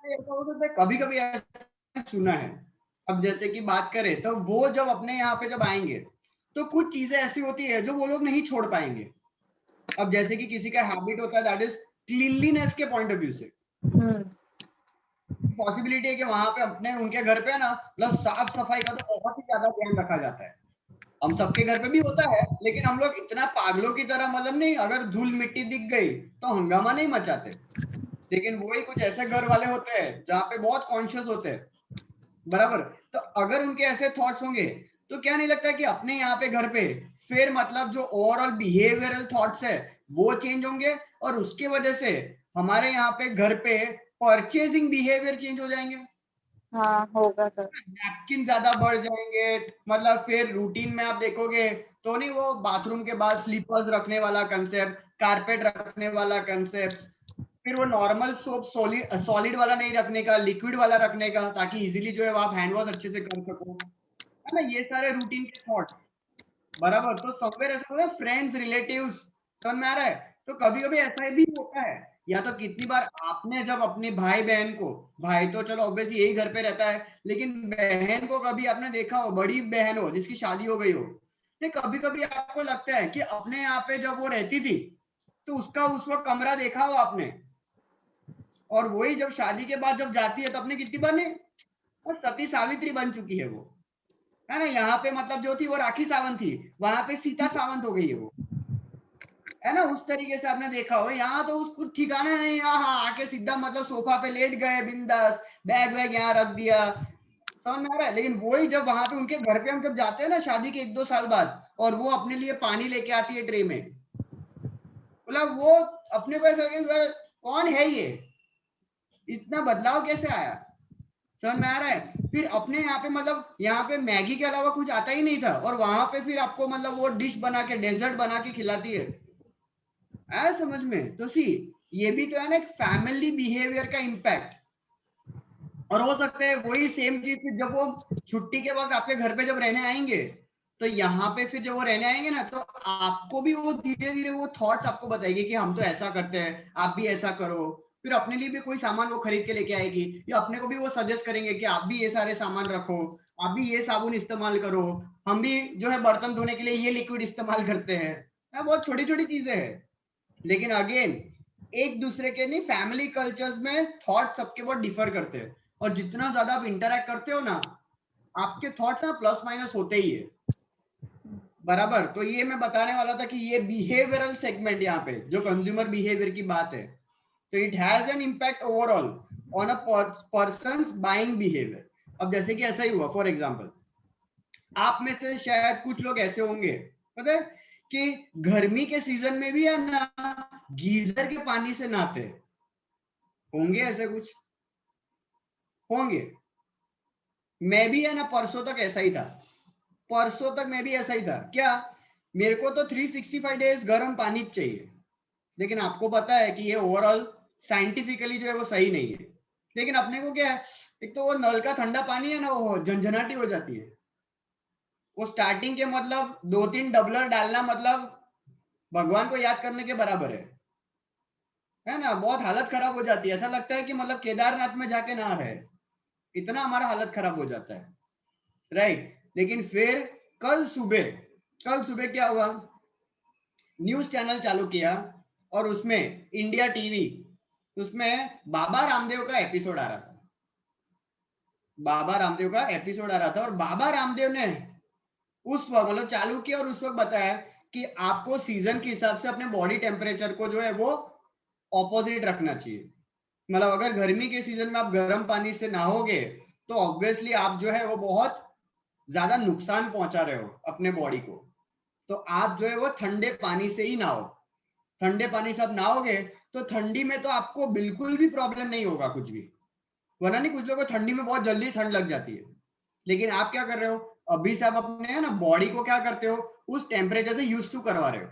ऐसा हो सकता है, कभी कभी ऐसा सुना है। अब जैसे कि बात करें तो वो जब अपने यहाँ पे जब आएंगे तो कुछ चीजें ऐसी होती है जो वो लोग नहीं छोड़ पाएंगे। अब जैसे कि किसी का हैबिट होता है दैट इज क्लीनलीनेस के पॉइंट ऑफ व्यू से पॉसिबिलिटी है कि वहां पे अपने उनके घर पे ना मतलब साफ सफाई का तो बहुत ही ज्यादा ध्यान रखा जाता है। हम सबके घर पे भी होता है, लेकिन हम लोग इतना पागलों की तरह मतलब नहीं, अगर धूल मिट्टी दिख गई तो हंगामा नहीं मचाते। लेकिन वही कुछ ऐसे घर वाले होते हैं जहाँ पे बहुत कॉन्शियस होते हैं, बराबर? तो अगर उनके ऐसे थॉट्स होंगे तो क्या नहीं लगता कि अपने यहाँ पे घर पे फिर मतलब जो ओवरऑल बिहेवियरल थॉट्स है वो चेंज होंगे, और उसके वजह से हमारे यहाँ पे घर पे परचेजिंग बिहेवियर चेंज हो जाएंगे। हाँ होगा सर। नैपकिन ज्यादा बढ़ जाएंगे, मतलब फिर रूटीन में आप देखोगे तो नहीं, वो बाथरूम के बाद स्लीपर्स रखने वाला कंसेप्ट, कारपेट रखने वाला कंसेप्ट, फिर वो नॉर्मल सोप सॉलिड वाला नहीं रखने का, लिक्विड वाला रखने का, ताकि इजीली जो है आप हैंड वॉश अच्छे से कर सको, है ना? ये सारे रूटीन के थॉट्स, बराबर? तो समवेयर ऐसा होता है, फ्रेंड्स रिलेटिव्स, समझ में आ रहा है? तो कभी कभी ऐसा भी होता है, या तो कितनी बार आपने जब अपने भाई बहन को, भाई तो चलो ऑब्वियसली यही घर पे रहता है, लेकिन बहन को कभी आपने देखा हो, बड़ी बहन हो जिसकी शादी हो गई हो, नहीं कभी कभी आपको लगता है कि अपने यहाँ पे जब वो रहती थी तो उसका उस वक्त कमरा देखा हो आपने, और वही जब शादी के बाद जब जाती है तो अपने कितनी बार नहीं, और सती सावित्री बन चुकी है वो, है ना? यहाँ पे मतलब जो थी वो राखी सावंत थी, वहां पे सीता सावंत हो गई है वो, है ना? उस तरीके से आपने देखा हो। यहाँ तो उसको ठिकाना नहीं, यहाँ आके सीधा मतलब सोफा पे लेट गए बिंदास, बैग वैग यहाँ रख दिया, समझ में आ रहा है? लेकिन वही जब वहां पे उनके घर पे हम जब जाते हैं ना शादी के 1-2 साल बाद, और वो अपने लिए पानी लेके आती है ट्रे में, मतलब वो अपने को ऐसा लगे कौन है ये, इतना बदलाव कैसे आया, समझ में आ रहा है? फिर अपने यहाँ पे मतलब यहाँ पे मैगी के अलावा कुछ आता ही नहीं था, और वहां पे फिर आपको मतलब वो डिश बना के, डेजर्ट बना के खिलाती है, आया समझ में? तो सी, ये भी तो है ना एक फैमिली बिहेवियर का इम्पैक्ट। और हो सकता है वही सेम चीज फिर जब वो छुट्टी के वक्त आपके घर पे जब रहने आएंगे, तो यहाँ पे फिर जब वो रहने आएंगे ना, तो आपको भी वो धीरे धीरे वो थॉट्स आपको बताएगी कि हम तो ऐसा करते हैं, आप भी ऐसा करो। फिर अपने लिए भी कोई सामान वो खरीद के लेके आएगी, या अपने को भी वो सजेस्ट करेंगे कि आप भी ये सारे सामान रखो, आप भी ये साबुन इस्तेमाल करो, हम भी जो है बर्तन धोने के लिए ये लिक्विड इस्तेमाल करते हैं। बहुत छोटी छोटी चीजें हैं, लेकिन अगेन एक दूसरे के नहीं, फैमिली कल्चर्स में थॉट सबके बहुत डिफर करते हैं, और जितना ज्यादा आप इंटरैक्ट करते हो ना, आपके थॉट्स ना प्लस माइनस होते ही है, बराबर? तो ये मैं बताने वाला था कि ये बिहेवियरल सेगमेंट यहाँ पे जो कंज्यूमर बिहेवियर की बात है, तो it has an impact overall on a persons buying behaviour. अब जैसे कि ऐसा ही हुआ, फॉर एग्जाम्पल आप में से शायद कुछ लोग ऐसे होंगे, पता है, कि गर्मी के सीजन में भी है ना गीजर के पानी से नहाते होंगे, ऐसे कुछ होंगे। मैं भी है ना परसों तक ऐसा ही था, परसों तक मैं भी ऐसा ही था। क्या, मेरे को तो 365 डेज गर्म पानी चाहिए, लेकिन आपको पता है कि ये ओवरऑल साइंटिफिकली जो है वो सही नहीं है। लेकिन अपने को क्या है, एक तो वो नल का ठंडा पानी है ना, वो झंझनाटी हो जाती है, वो स्टार्टिंग के मतलब 2-3 डबलर डालना मतलब भगवान को याद करने के बराबर है ना? बहुत हालत खराब हो जाती है, ऐसा लगता है कि मतलब केदारनाथ में जाके नहा रहे, इतना हमारा हालत खराब हो जाता है, राइट? लेकिन फिर कल सुबह क्या हुआ, न्यूज चैनल चालू किया, और उसमें इंडिया टीवी, उसमें बाबा रामदेव का एपिसोड आ रहा था, बाबा रामदेव का एपिसोड आ रहा था, और बाबा रामदेव ने उस वक्त मतलब चालू किया और उस वक्त बताया कि आपको सीजन के हिसाब से अपने बॉडी टेम्परेचर को जो है वो ऑपोजिट रखना चाहिए। मतलब अगर गर्मी के सीजन में आप गर्म पानी से नहाओगे तो ऑब्वियसली आप जो है वो बहुत ज्यादा नुकसान पहुंचा रहे हो अपने बॉडी को, तो आप जो है वो ठंडे पानी से ही नहाओ। ठंडे पानी से आप नहाओगे तो ठंडी में तो आपको बिल्कुल भी प्रॉब्लम नहीं होगा कुछ भी, वरना नहीं कुछ लोगों को ठंडी में बहुत जल्दी ठंड लग जाती है, लेकिन आप क्या कर रहे हो, अभी से आप अपने है ना बॉडी को क्या करते हो, उस टेम्परेचर से यूज टू करवा रहे हो।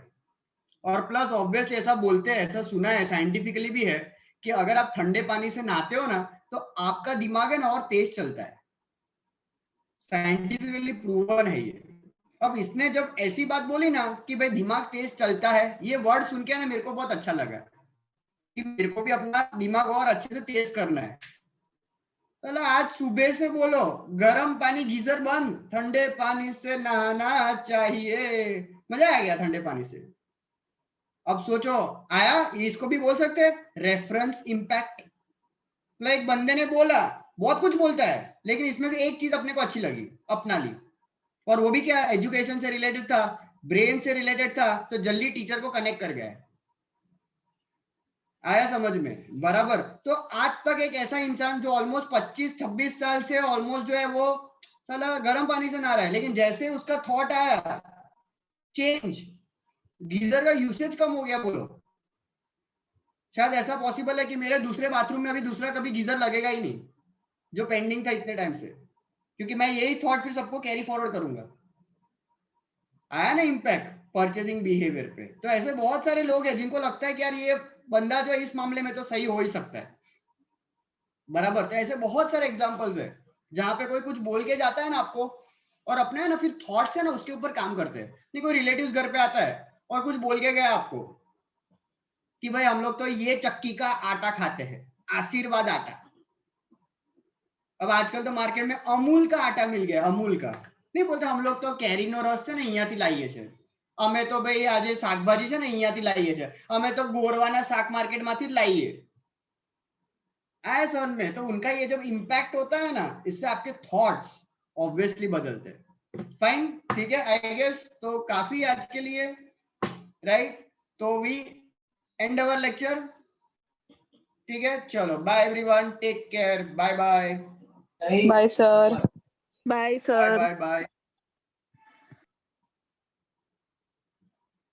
और प्लस ऑब्वियसली ऐसा बोलते हैं, ऐसा सुना है साइंटिफिकली भी है कि अगर आप ठंडे पानी से नहाते हो ना तो आपका दिमाग है ना और तेज चलता है, साइंटिफिकली प्रूवन है ये। अब इसने जब ऐसी बात बोली ना कि भाई दिमाग तेज चलता है, ये वर्ड सुन के ना मेरे को बहुत अच्छा लगा कि मेरे को भी अपना दिमाग और अच्छे से तेज करना है। चलो आज सुबह से बोलो गर्म पानी गीजर बंद, ठंडे पानी से नहाना चाहिए, मजा आ गया ठंडे पानी से। अब सोचो आया, इसको भी बोल सकते हैं रेफरेंस इम्पैक्ट। एक बंदे ने बोला, बहुत कुछ बोलता है लेकिन इसमें से एक चीज अपने को अच्छी लगी, अपना ली, और वो भी क्या, एजुकेशन से रिलेटेड था, ब्रेन से रिलेटेड था, तो जल्दी टीचर को कनेक्ट कर गया। आया समझ में, बराबर। तो आज तक एक ऐसा इंसान जो ऑलमोस्ट 25-26 साल से ऑलमोस्ट जो है वो साला गर्म पानी से नहा रहा है, लेकिन जैसे उसका थॉट आया चेंज, गीजर का यूसेज कम हो गया। बोलो शायद ऐसा पॉसिबल है कि मेरे दूसरे बाथरूम में अभी दूसरा कभी गीजर लगेगा ही नहीं, जो पेंडिंग था इतने टाइम से, क्योंकि मैं यही थॉट फिर सबको कैरी फॉरवर्ड करूंगा। आया ना इम्पैक्ट परचेजिंग बिहेवियर पे। तो ऐसे बहुत सारे लोग हैं जिनको लगता है कि यार ये बंदा जो है इस मामले में तो सही हो ही सकता है, बराबर। तो ऐसे बहुत सारे एग्जांपल्स है जहां पे कोई कुछ बोल के जाता है ना आपको, और अपने है ना फिर थॉट्स है ना उसके ऊपर काम करते हैं। नहीं, कोई रिलेटिव्स घर पे आता है और कुछ बोल के गया आपको कि भाई हम लोग तो ये चक्की का आटा खाते हैं, आशीर्वाद आटा। अब आजकल तो मार्केट में अमूल का आटा मिल गया, अमूल का। नहीं बोलते हम लोग तो कैरीनो रस से नहीं અહીંયાથી લાવીએ છે, અમે તો ભાઈ આજે શાકભાજી છે ને અહીંયાથી લાવીએ છે, અમે તો ગોરવાના શાક માર્કેટમાંથી જ લાવીએ। आया समझ में। तो उनका ये जब इम्पैक्ट होता है ना, इससे आपके थॉट्स ऑब्वियसली बदलते हैं। फाइन, ठीक है, आई गेस तो काफी आज के लिए, राइट। तो वी एंड अवर लेक्चर, ठीक है। चलो bye everyone, take care, bye bye. Bye, sir. Bye, sir. Bye bye bye.